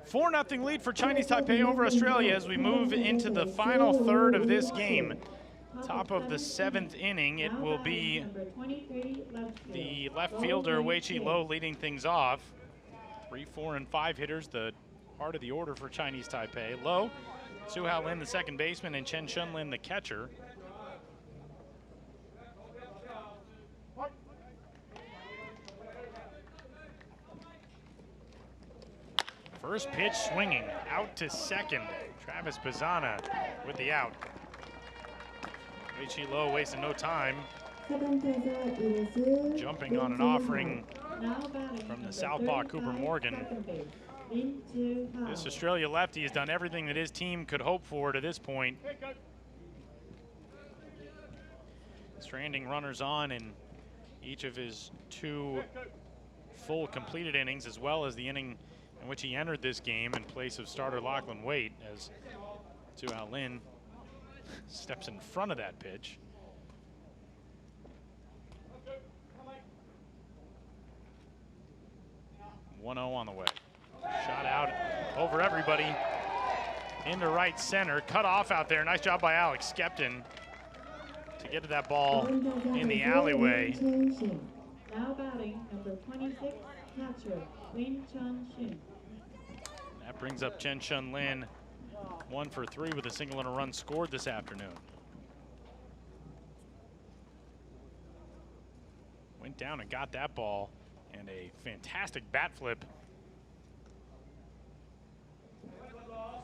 4-0 lead for Chinese Taipei over Australia as we move into the final third of this game. Top of the 7th inning, it will be the left fielder, Wei-Chi Lo, leading things off. 3, 4, and 5 hitters, the heart of the order for Chinese Taipei. Lo, Su-Hao Lin, the second baseman, and Chen Shun-Lin, the catcher. First pitch swinging, out to second. Travis Pizzana with the out. Wei-Chi Lo wasting no time. Jumping on an offering from the southpaw Cooper Morgan. This Australia lefty has done everything that his team could hope for to this point. Stranding runners on in each of his 2 full completed innings, as well as the inning in which he entered this game in place of starter Lachlan Waite, as Su-Hao Lin steps in front of that pitch. One 0 on the way. Shot out over everybody into right center. Cut off out there. Nice job by Alex Skepton to get to that ball in the alleyway. Now batting, number 26, catcher, Lin Chun-Shin. That brings up Chen Shun-Lin, 1 for 3 with a single and a run scored this afternoon. Went down and got that ball, and a fantastic bat flip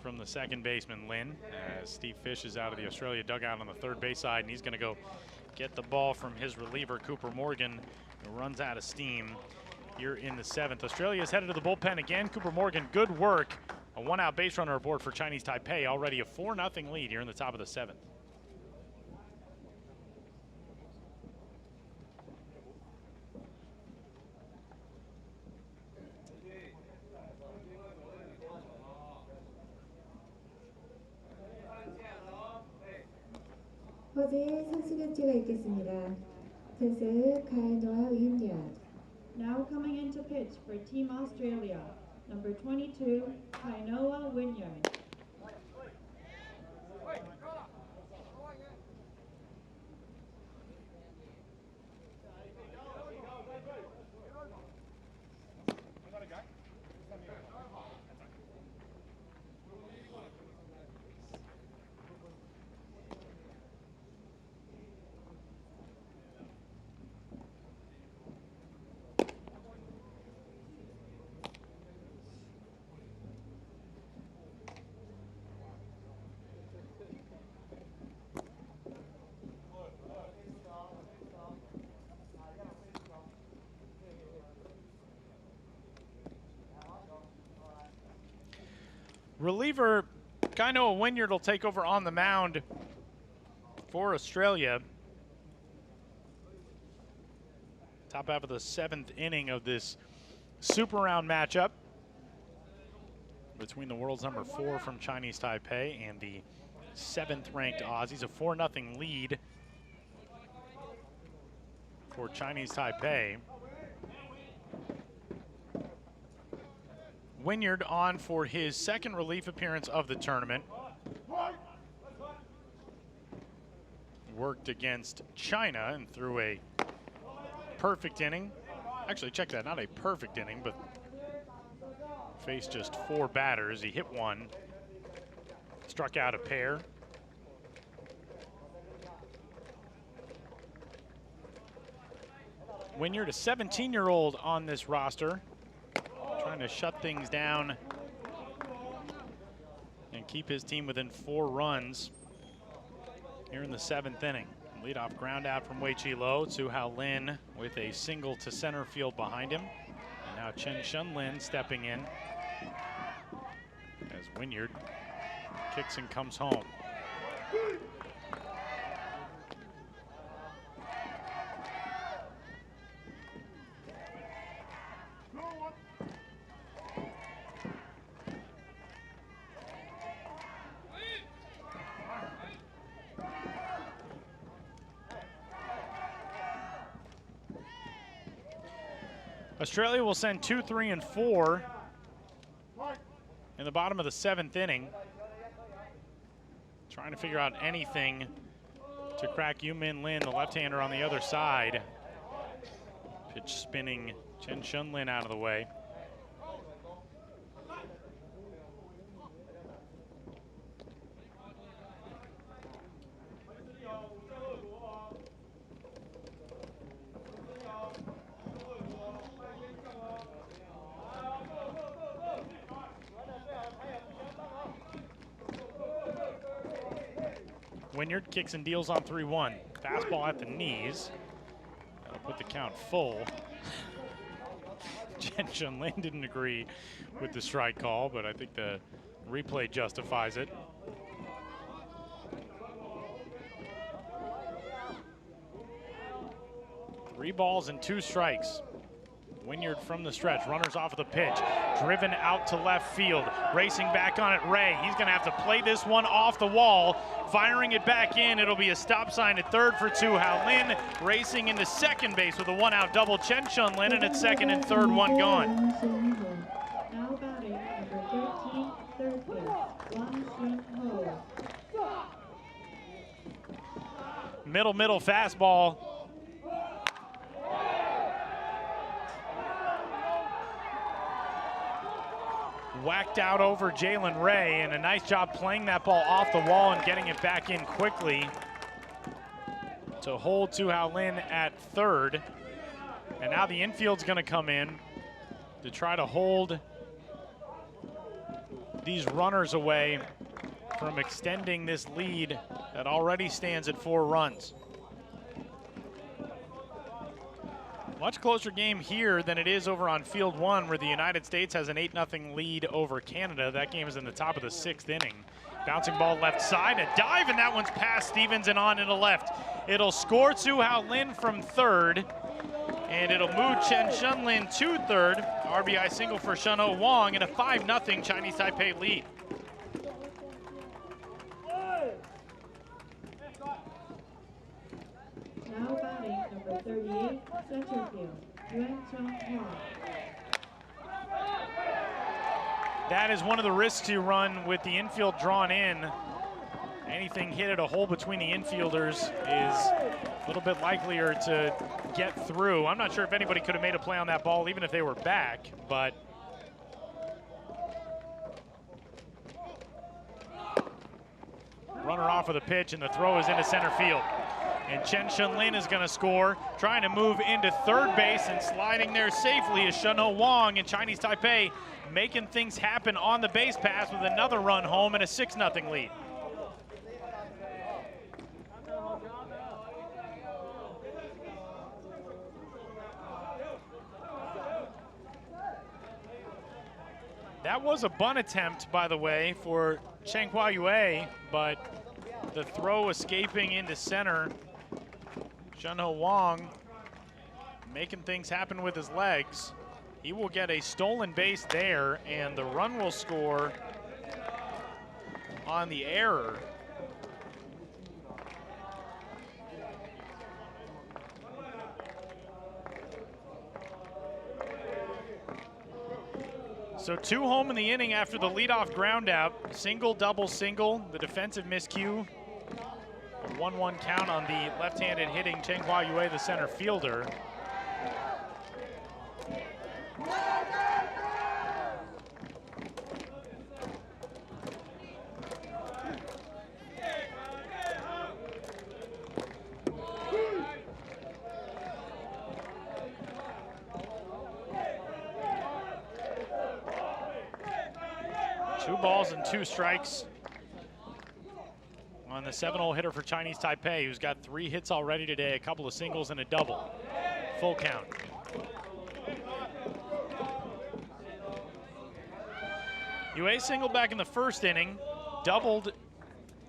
from the second baseman, Lin, as Steve Fish is out of the Australia dugout on the third base side, and he's going to go get the ball from his reliever, Cooper Morgan, who runs out of steam here in the 7th. Australia is headed to the bullpen again. Cooper Morgan, good work. A 1-out base runner aboard for Chinese Taipei, already a 4-0 lead here in the top of the 7th. 허재의 선수 교체가 있겠습니다. 투수 카이노와 윈야드. Now coming into pitch for Team Australia, number 22, Kainoa Wynyard. Reliever Kainoa Wynyard will take over on the mound for Australia. Top half of the 7th inning of this super round matchup between the world's number 4 from Chinese Taipei and the 7th ranked Aussies. A 4-0 lead for Chinese Taipei. Wynyard on for his 2nd relief appearance of the tournament. Worked against China and threw a perfect inning. Actually, check that, not a perfect inning, but faced just 4 batters. He hit 1, struck out a pair. Wynyard, a 17-year-old on this roster, trying to shut things down and keep his team within 4 runs here in the 7th inning. Leadoff ground out from Wei-Chi Lo. Su-Hao Lin with a single to center field behind him. And now Chen Shun-Lin stepping in as Wynyard kicks and comes home. Australia will send 2, 3, and 4 in the bottom of the 7th inning. Trying to figure out anything to crack Yu-Min Lin, the left-hander on the other side. Pitch spinning Chen-Shun Lin out of the way. Wynyard kicks and deals on 3-1. Fastball at the knees. That'll put the count full. Chen-Shun Lin didn't agree with the strike call, but I think the replay justifies it. Three balls and 2 strikes. Wynyard from the stretch, runners off of the pitch, driven out to left field, racing back on it, Ray. He's gonna have to play this one off the wall, firing it back in. It'll be a stop sign at third for Tu Hao Lin, racing into second base with a 1-out double. Chen-Shun Lin, and it's second and third, one gone. Now batting number 13, third base, Wang Xinho. Middle fastball. Whacked out over Jalen Ray, and a nice job playing that ball off the wall and getting it back in quickly to hold Tu Hao Lin at third. And now the infield's gonna come in to try to hold these runners away from extending this lead that already stands at 4 runs. Much closer game here than it is over on field 1, where the United States has an 8-0 lead over Canada. That game is in the top of the 6th inning. Bouncing ball left side, a dive, and that one's past Stevens and on into left. It'll score Tu Hao Lin from third, and it'll move Chen-Shun Lin to third. RBI single for Shun-Ho Wang, and a 5-0 Chinese Taipei lead. Now batting number 38, center field, Yuan-Cheng. That is one of the risks you run with the infield drawn in. Anything hit at a hole between the infielders is a little bit likelier to get through. I'm not sure if anybody could have made a play on that ball even if they were back, but runner off of the pitch, and the throw is into center field. And Chen-Shun Lin is going to score, trying to move into third base, and sliding there safely is Shun-Ho Wang, and Chinese Taipei making things happen on the base pass with another run home and a 6-0 lead. That was a bunt attempt, by the way, for Cheng Hua-Yue, but the throw escaping into center. Shun-Ho Wang making things happen with his legs. He will get a stolen base there, and the run will score on the error. So 2 home in the inning after the leadoff ground out. Single, double, single. The defensive miscue. A 1-1 count on the left-handed hitting Cheng Hua-Yue, the center fielder. Two balls and 2 strikes on the 7-hole hitter for Chinese Taipei, who's got 3 hits already today, a couple of singles and a double. Full count. Yue singled back in the 1st inning, doubled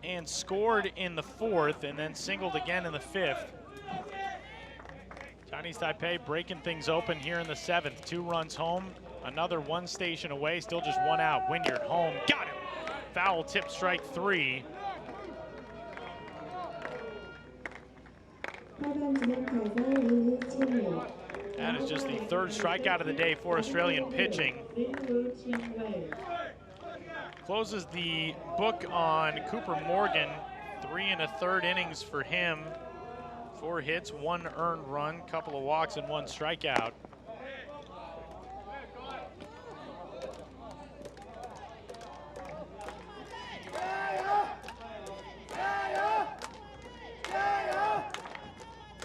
and scored in the 4th, and then singled again in the 5th. Chinese Taipei breaking things open here in the 7th. 2 runs home, another 1 station away, still just 1 out. Wynyard home, got him. Foul tip, strike 3. That is just the 3rd strikeout of the day for Australian pitching. Closes the book on Cooper Morgan. 3 1/3 innings for him. 4 hits, 1 earned run, couple of walks, and 1 strikeout.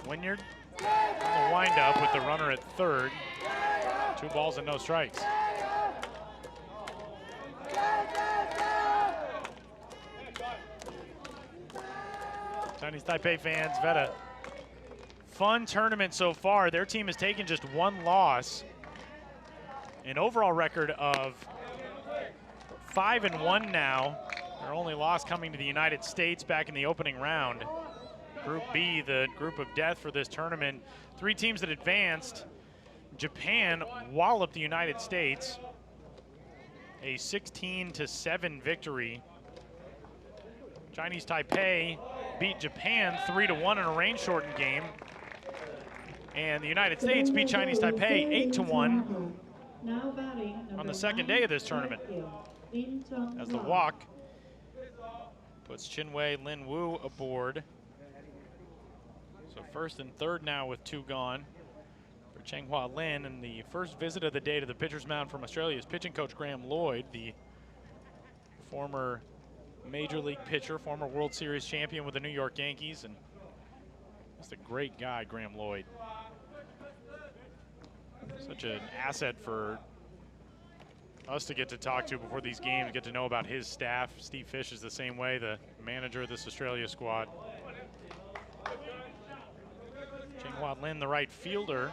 Wynyard on the windup with the runner at third. 2 balls and no strikes. Chinese Taipei fans have had a fun tournament so far. Their team has taken just 1 loss. An overall record of 5-1 now. Their only loss coming to the United States back in the opening round. Group B, the group of death for this tournament. 3 teams that advanced. Japan walloped the United States. A 16-7 victory. Chinese Taipei beat Japan 3-1 in a rain-shortened game. And the United States beat Chinese Taipei 8-1 on the second day of this tournament. As the walk puts Chinwei Lin Wu aboard. So first and third now with 2 gone for Chenghua Lin, and the first visit of the day to the pitcher's mound from Australia's pitching coach Graham Lloyd, the former Major League pitcher, former World Series champion with the New York Yankees, and just a great guy, Graham Lloyd. Such an asset for us to get to talk to before these games, get to know about his staff. Steve Fish is the same way, the manager of this Australia squad. Chenghua Lin, the right fielder.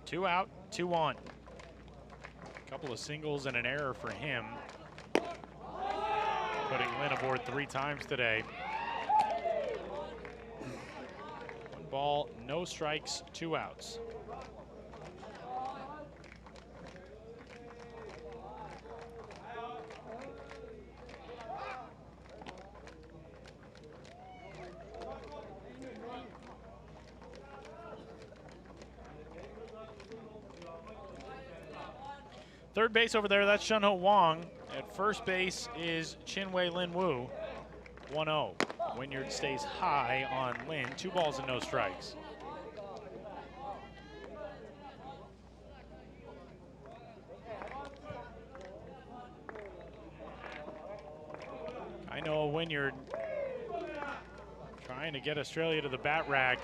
Two out, 2 on. A couple of singles and an error for him. Putting Lin aboard 3 times today. 1 ball, no strikes, 2 outs. Third base over there, that's Shunho Wang. At first base is Chinwei Lin Wu. 1-0. Wynyard stays high on Lin. 2 balls and no strikes. I know Wynyard trying to get Australia to the bat rack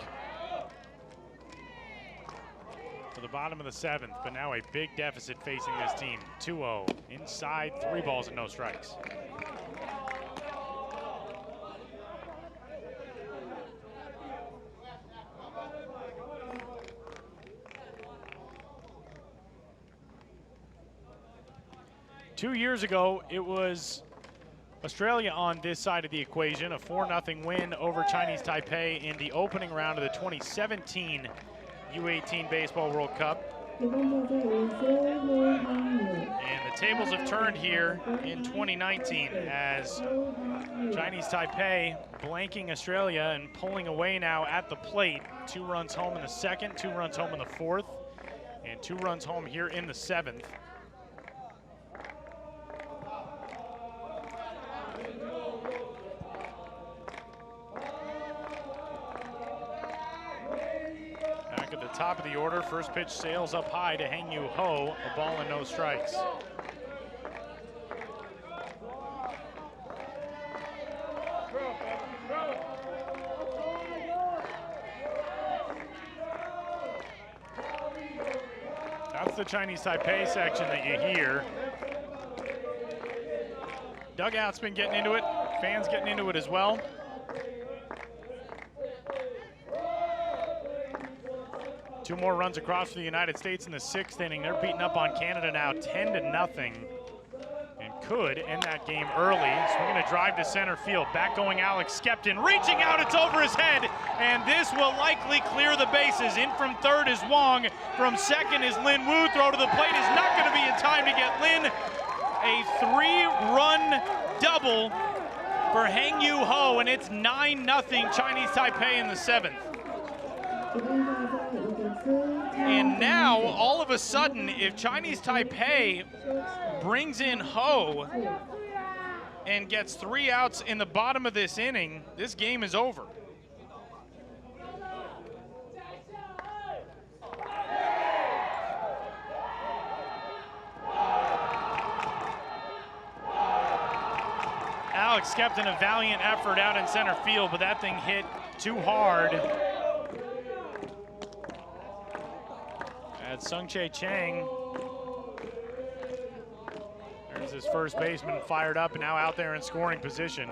to the bottom of the 7th, but now a big deficit facing this team. 2-0, inside, 3 balls and no strikes. Two years ago, it was Australia on this side of the equation, a 4-0 win over Chinese Taipei in the opening round of the 2017 U-18 Baseball World Cup. And the tables have turned here in 2019 as Chinese Taipei blanking Australia and pulling away now at the plate. 2 runs home in the 2nd, 2 runs home in the 4th, and 2 runs home here in the 7th. Top of the order, first pitch sails up high to Hang Yu Ho, a ball and no strikes. That's the Chinese Taipei section that you hear. Dugout's been getting into it, fans getting into it as well. Two more runs across for the United States in the 6th inning. They're beating up on Canada now 10-0 and could end that game early. Swinging a drive to center field. Back going Alex Skepton. Reaching out, it's over his head. And this will likely clear the bases. In from third is Wong. From second is Lin Wu. Throw to the plate is not going to be in time to get Lin. A 3-run double for Hang Yu Ho, and it's 9-0 Chinese Taipei in the 7th. And now, all of a sudden, if Chinese Taipei brings in Ho and gets 3 outs in the bottom of this inning, this game is over. Alex kept in a valiant effort out in center field, but that thing hit too hard. That's Seungjae Chang. There's his first baseman fired up and now out there in scoring position.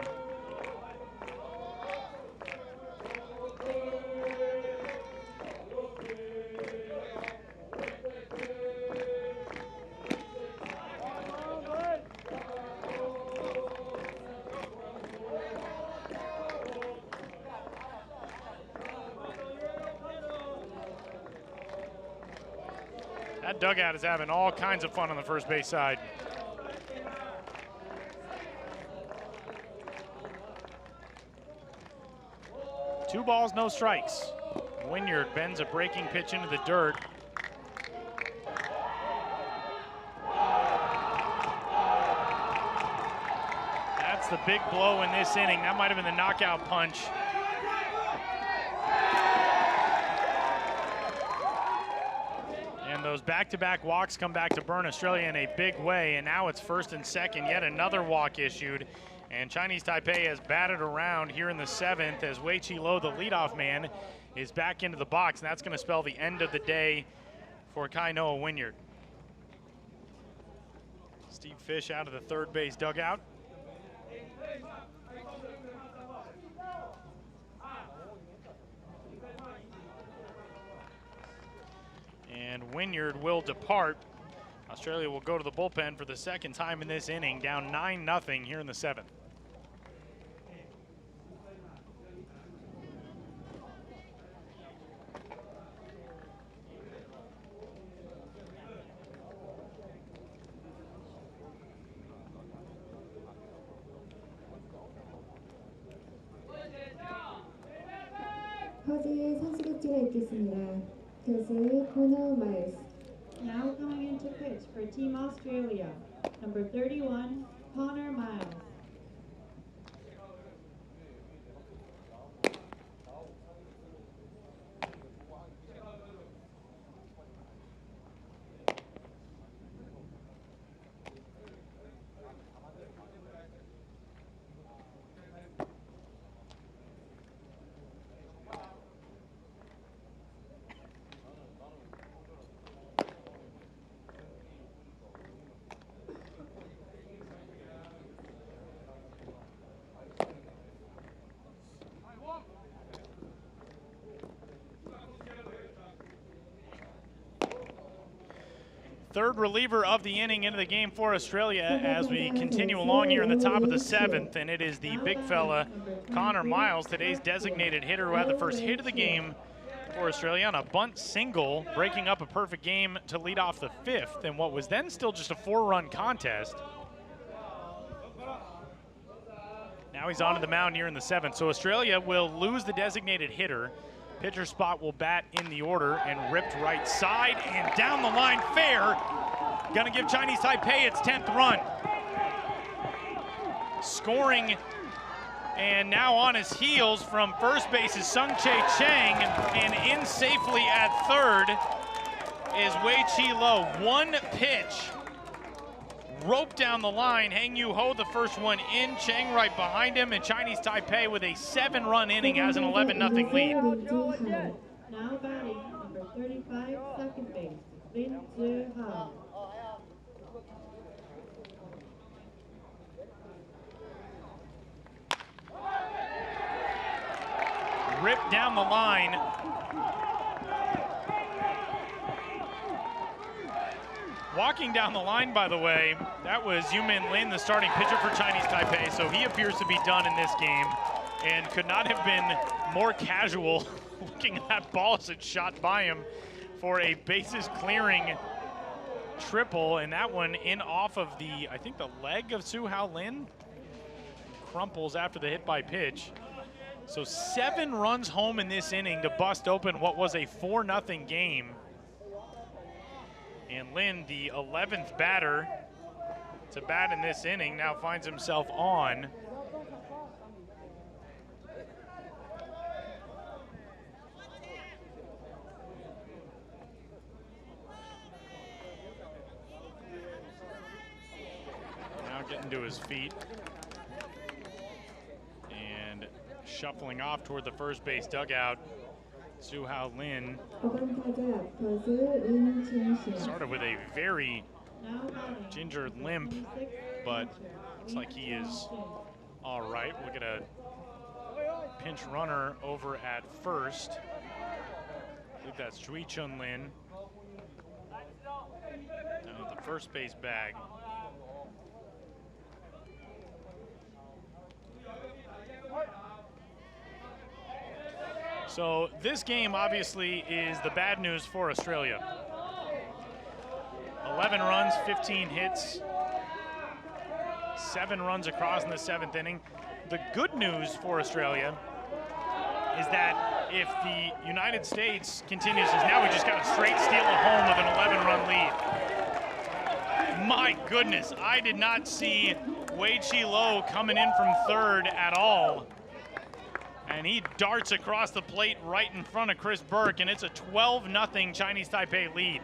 That dugout is having all kinds of fun on the first base side. Two balls, no strikes. Wynyard bends a breaking pitch into the dirt. That's the big blow in this inning. That might have been the knockout punch. And those back-to-back walks come back to burn Australia in a big way, and now it's first and second, yet another walk issued. And Chinese Taipei has batted around here in the 7th as Wei-Chi Lo, the leadoff man, is back into the box, and that's going to spell the end of the day for Kai-Noah Wynyard. Steve Fish out of the third base dugout. And Wynyard will depart. Australia will go to the bullpen for the second time in this inning, down 9-0 here in the 7th. 허지의 선수 교체가 있겠습니다. 교수 Conor Myles. Now coming in to pitch for Team Australia, number 31, Conor Myles. Third reliever of the inning into the game for Australia as we continue along here in the top of the 7th, and it is the big fella, Conor Myles, today's designated hitter, who had the first hit of the game for Australia on a bunt single, breaking up a perfect game to lead off the 5th, and what was then still just a 4-run contest. Now he's onto the mound here in the 7th, so Australia will lose the designated hitter. Pitcher spot will bat in the order, and ripped right side and down the line fair. Gonna give Chinese Taipei its 10th run. Scoring, and now on his heels from first base is Seungjae Chang, and in safely at third is Wei-Chi Lo. One pitch, rope down the line. Hang Yu Ho, the first one in. Chang right behind him, and Chinese Taipei with a 7-run inning has an 11-0 lead. Now batting, number 35, second base, Lin Zhe-hao. Ripped down the line. Walking down the line, by the way, that was Yumin Lin, the starting pitcher for Chinese Taipei, so he appears to be done in this game and could not have been more casual looking at that ball as it shot by him for a bases clearing triple, and that one in off of the, I think, the leg of Su Hao Lin. Crumples after the hit by pitch. So 7 runs home in this inning to bust open what was a 4-0 game. And Lin, the 11th batter to bat in this inning, now finds himself on. Now getting to his feet. And shuffling off toward the first base dugout, Soo-Hao Lin. Started with a very gingered limp, but looks like he is all right. We'll get a pinch runner over at first. I think that's Chun Lin. Down at the first base bag. So this game obviously is the bad news for Australia. 11 runs, 15 hits, 7 runs across in the 7th inning. The good news for Australia is that if the United States continues, now we just got a straight steal at home with an 11-run lead. My goodness, I did not see Wei Chi Lo coming in from third at all. And he darts across the plate right in front of Chris Burke, and it's a 12-0 Chinese Taipei lead.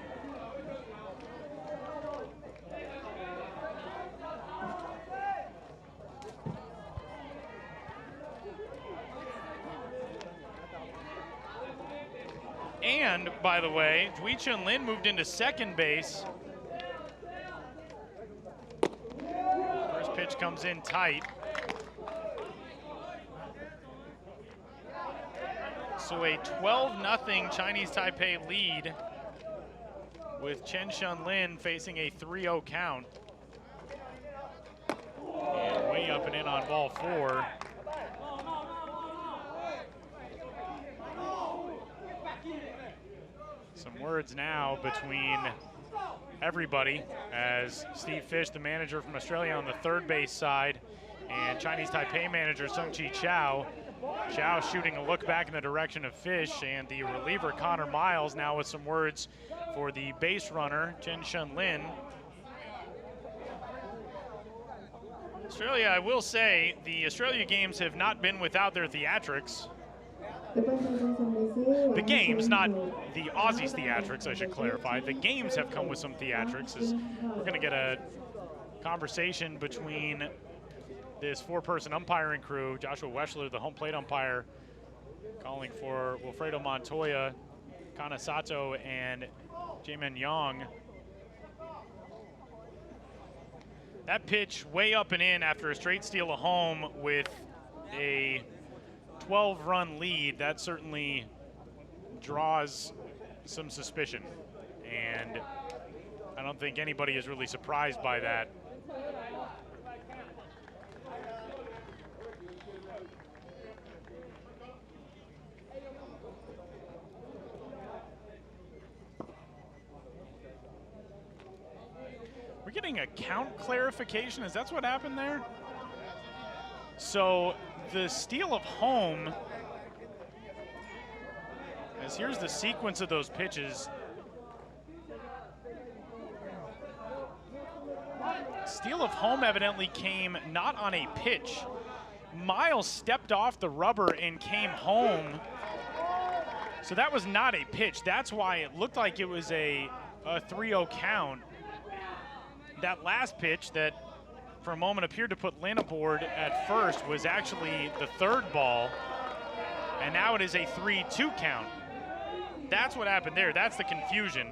And, by the way, Chun Lin moved into second base. First pitch comes in tight. So a 12-0 Chinese Taipei lead with Chen Shun-Lin facing a 3-0 count. And way up and in on ball 4. Some words now between everybody as Steve Fish, the manager from Australia, on the third base side, and Chinese Taipei manager Seungjae Chang. Chow shooting a look back in the direction of Fish, and the reliever Conor Myles now with some words for the base runner Chen Shun-Lin. Australia, I will say, the Australia games have not been without their theatrics. The games, not the Aussies theatrics, I should clarify. The games have come with some theatrics. As we're going to get a conversation between this 4-person umpiring crew, Joshua Weschler, the home plate umpire, calling for Wilfredo Montoya, Kana Sato, and Jaemin Yang. That pitch way up and in after a straight steal of home with a 12-run lead, that certainly draws some suspicion. And I don't think anybody is really surprised by that. We're getting a count clarification. Is that what happened there? So the steal of home, as here's the sequence of those pitches. Steal of home evidently came not on a pitch. Myles stepped off the rubber and came home. So that was not a pitch. That's why it looked like it was a 3-0 count. That last pitch that for a moment appeared to put Lin aboard at first was actually the third ball, and now it is a 3-2 count. That's what happened there. That's the confusion.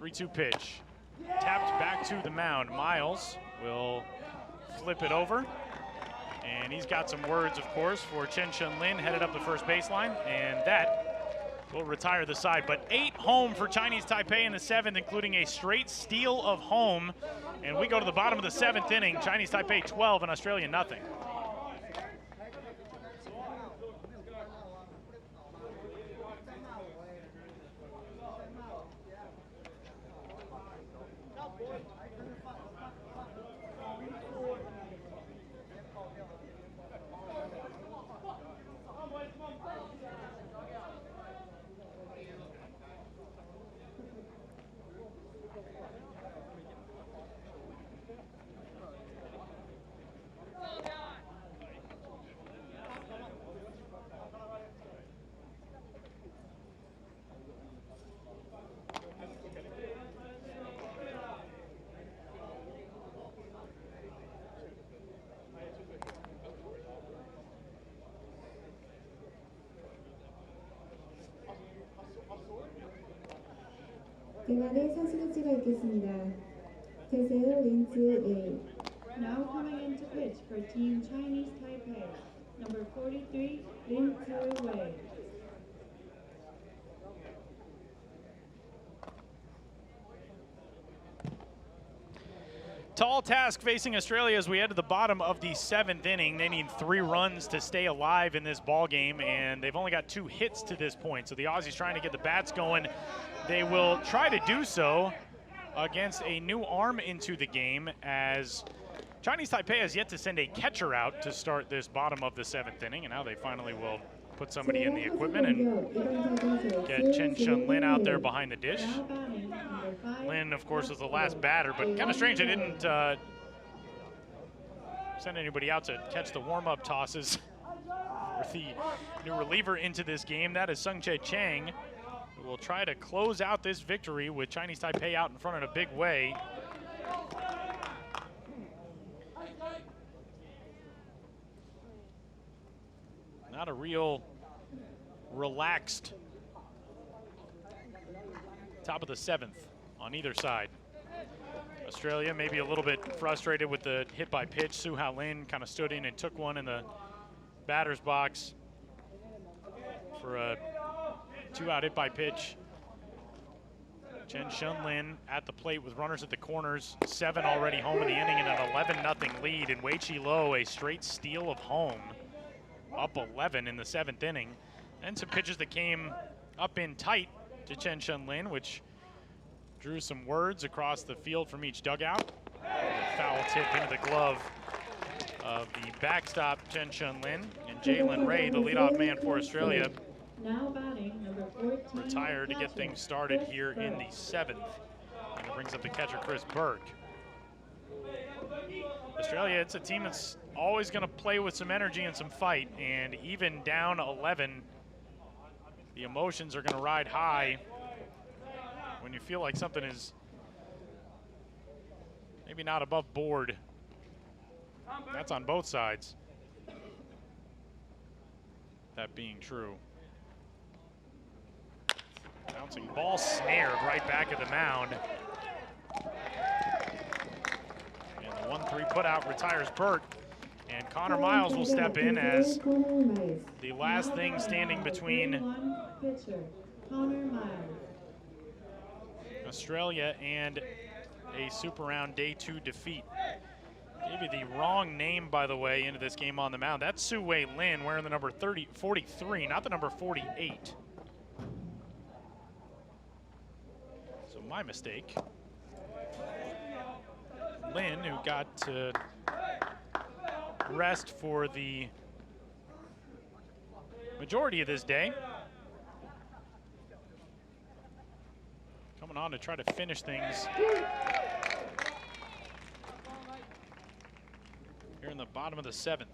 3-2 pitch. Tapped back to the mound. Myles will flip it over, and he's got some words, of course, for Chen Shun-Lin headed up the first baseline, and that will retire the side. But 8 home for Chinese Taipei in the 7th, including a straight steal of home. And we go to the bottom of the 7th inning. Chinese Taipei 12 and Australia nothing. 등안에 선수교체가 있겠습니다. 대세요 린즈 웨이. Now coming in to pitch for Team Chinese Taipei, number 43, Lin Ziwei. Tall task facing Australia as we head to the bottom of the 7th inning. They need 3 runs to stay alive in this ball game, and they've only got 2 hits to this point. So the Aussies trying to get the bats going. They will try to do so against a new arm into the game, as Chinese Taipei has yet to send a catcher out to start this bottom of the 7th inning, and now they finally will put somebody in the equipment and get Chen Lin out there behind the dish. Lin, of course, was the last batter, but kind of strange they didn't send anybody out to catch the warm-up tosses for the new reliever into this game. That is Seungjae Chang, who will try to close out this victory with Chinese Taipei out in front in a big way. Not a real relaxed top of the 7th on either side. Australia maybe a little bit frustrated with the hit by pitch. Seungjae Lin kind of stood in and took one in the batter's box for a 2-out hit by pitch. Chen Lin at the plate with runners at the corners. 7 already home in the inning and an 11-0 lead. And Wei Chi Lo, a straight steal of home, up 11 in the 7th inning. And some pitches that came up in tight to Chen Lin, which drew some words across the field from each dugout. A foul tip into the glove of the backstop Chen Lin. And Jalen Ray, the leadoff man for Australia, Now batting, number 14, retired to get things started here in the 7th. And it brings up the catcher, Chris Burke. Australia, it's a team that's always going to play with some energy and some fight, and even down 11, the emotions are going to ride high when you feel like something is maybe not above board. That's on both sides. That being true. Bouncing ball snared right back at the mound. And the 1-3 putout retires Burke. And Conor Myles will step in as the last thing standing between Conor Myles. Australia and a Super Round Day 2 defeat. Gave you the wrong name, by the way, into this game on the mound. That's Su-Wei Lin wearing the number 43, not the number 48. So my mistake. Lin, who got to rest for the majority of this day, coming on to try to finish things here in the bottom of the 7th.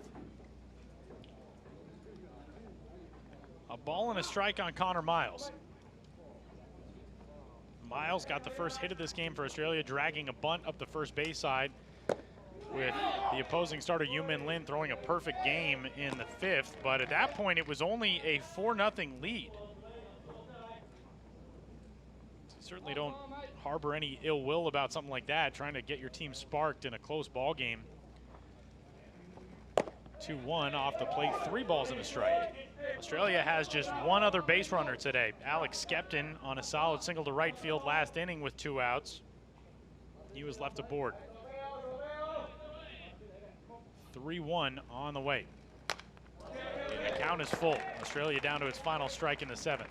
A ball and a strike on Conor Myles. Myles got the first hit of this game for Australia, dragging a bunt up the first base side, with the opposing starter Yu-Min Lin throwing a perfect game in the 5th. But at that point, it was only a 4-0 lead. So you certainly don't harbor any ill will about something like that, trying to get your team sparked in a close ball game. 2-1 off the plate, 3 balls and a strike. Australia has just one other base runner today. Alex Skepton on a solid single to right field last inning with 2 outs. He was left aboard. 3-1 on the way. And the count is full. Australia down to its final strike in the 7th.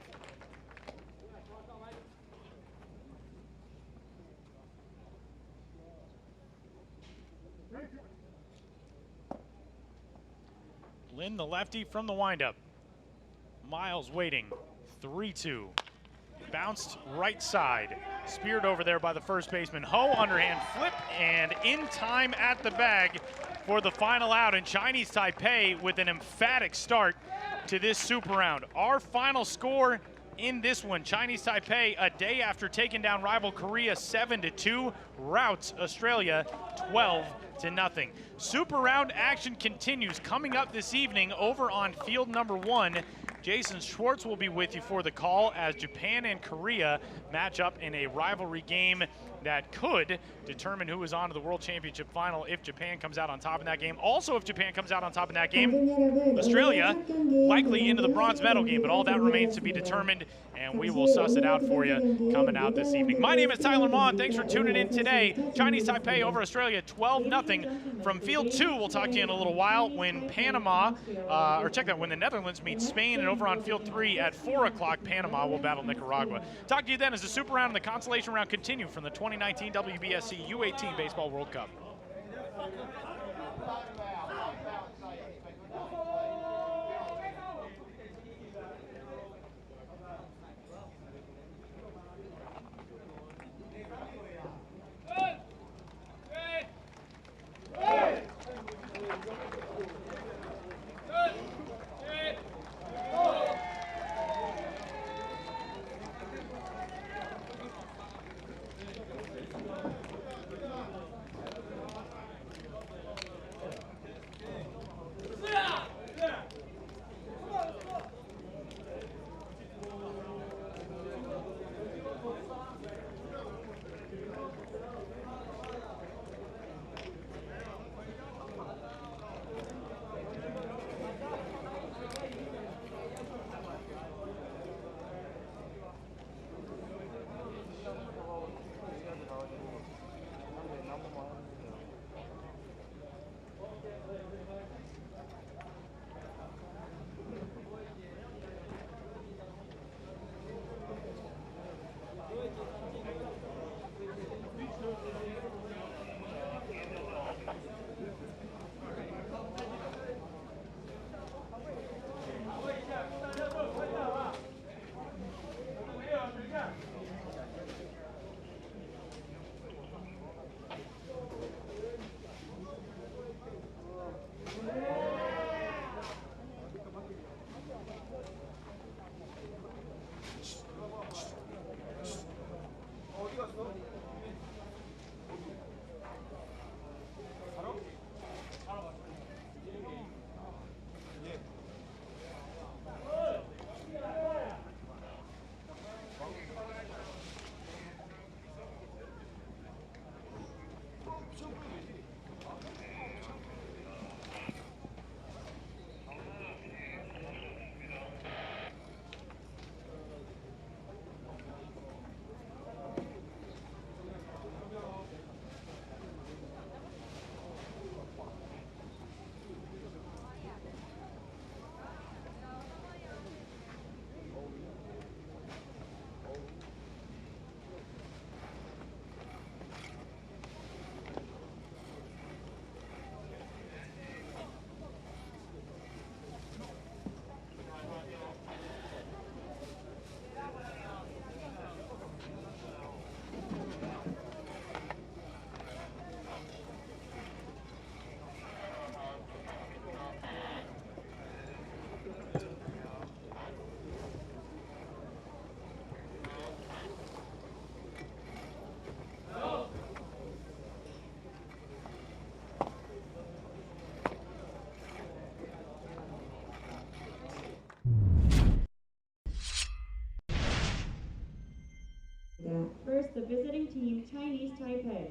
Lin, the lefty from the windup. Myles waiting. 3-2. Bounced right side. Speared over there by the first baseman. Ho, underhand flip, and in time at the bag for the final out. And Chinese Taipei with an emphatic start to this Super Round. Our final score in this one, Chinese Taipei, a day after taking down rival Korea 7-2, routs Australia 12-0. Super Round action continues coming up this evening over on field number 1. Jason Schwartz will be with you for the call as Japan and Korea match up in a rivalry game that could determine who is on to the World Championship final if Japan comes out on top in that game. Also, if Japan comes out on top in that game, Australia likely into the bronze medal game, but all that remains to be determined, and we will suss it out for you coming out this evening. My name is Tyler Mon. Thanks for tuning in today. Chinese Taipei over Australia 12-0 from Field 2. We'll talk to you in a little while when when the Netherlands meet Spain, and over on Field 3 at 4 o'clock, Panama will battle Nicaragua. Talk to you then as the Super Round and the Consolation Round continue from the 2019 WBSC U-18 Baseball World Cup. First, the visiting team, Chinese Taipei.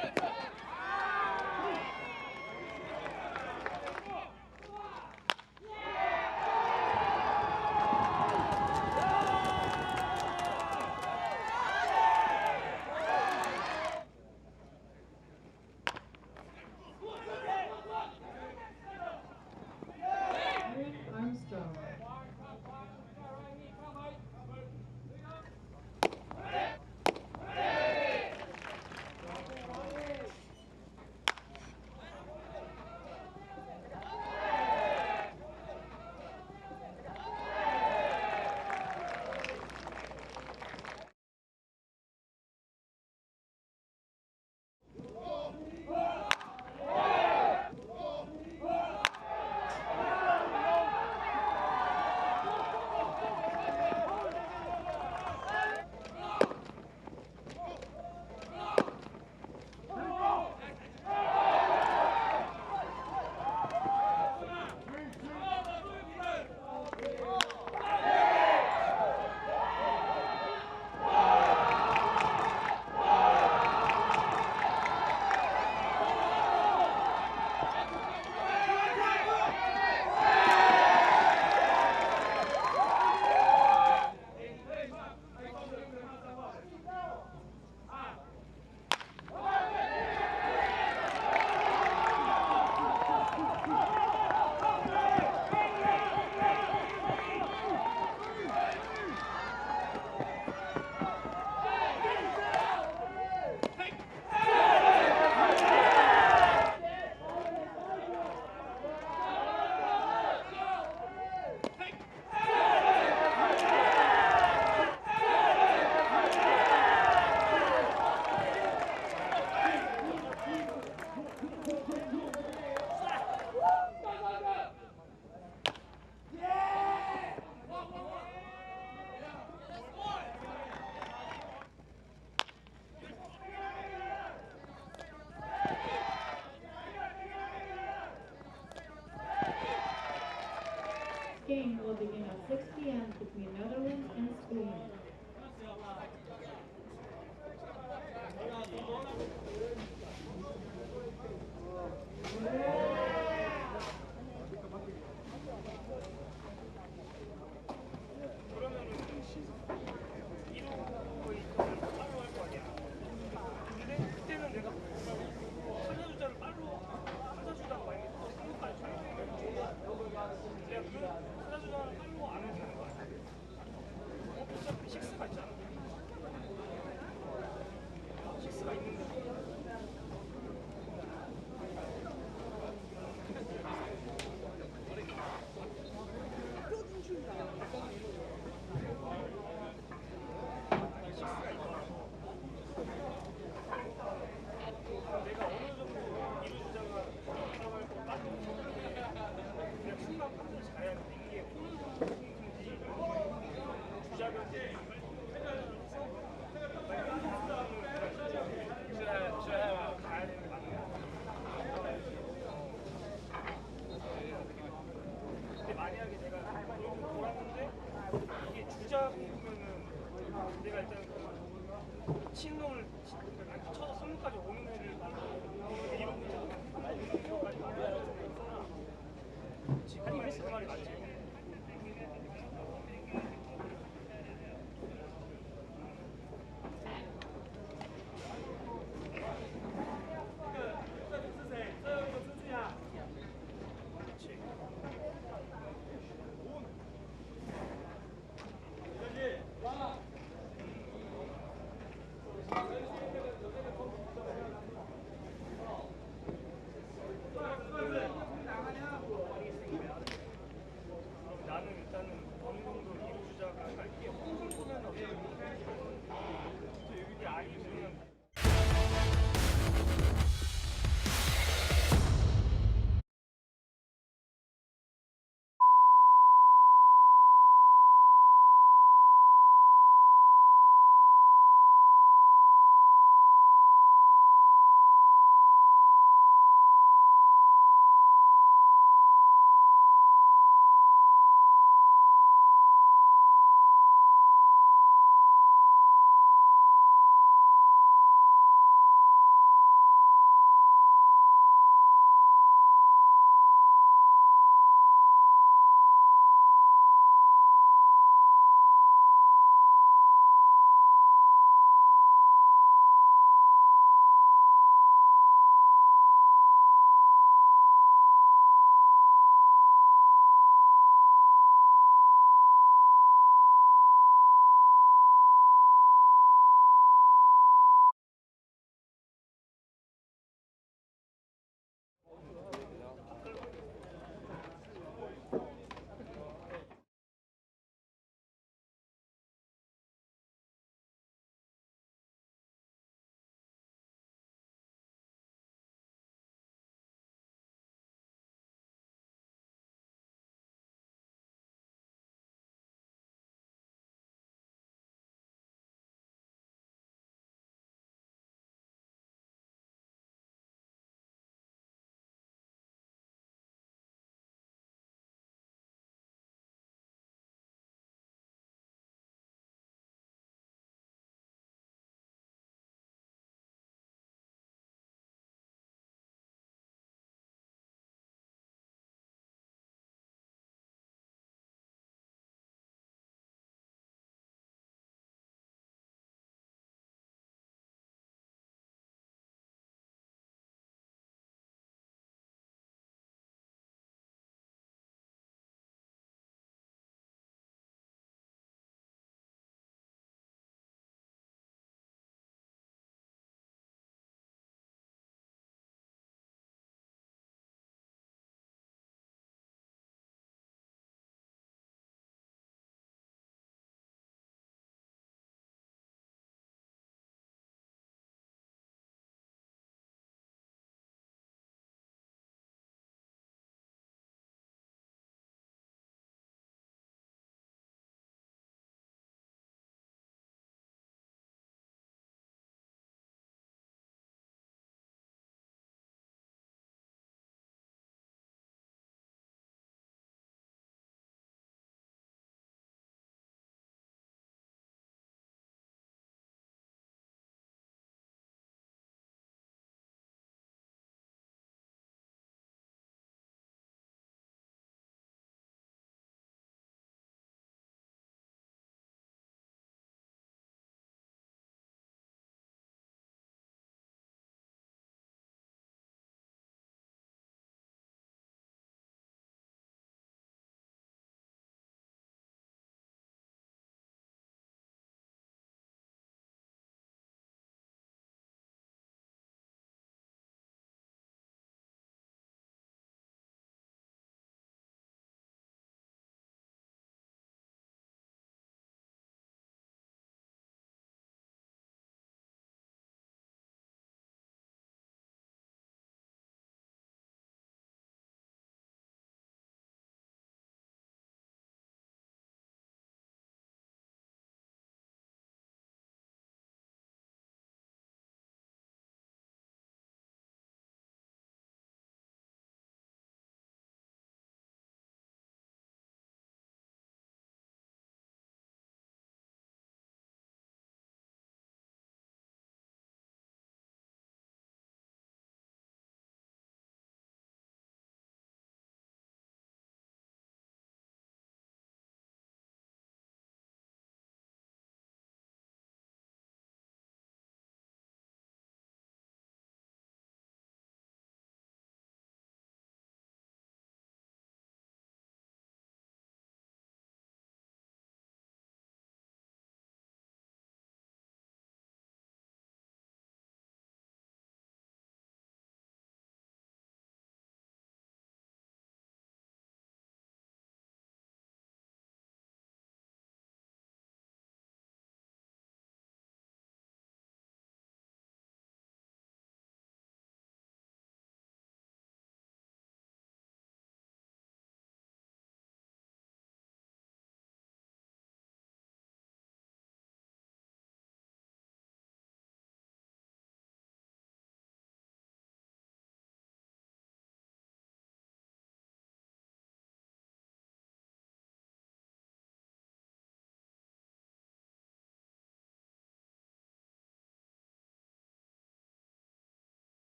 Byron Armstrong. Game will begin at 6 p.m. between Netherlands and Spain.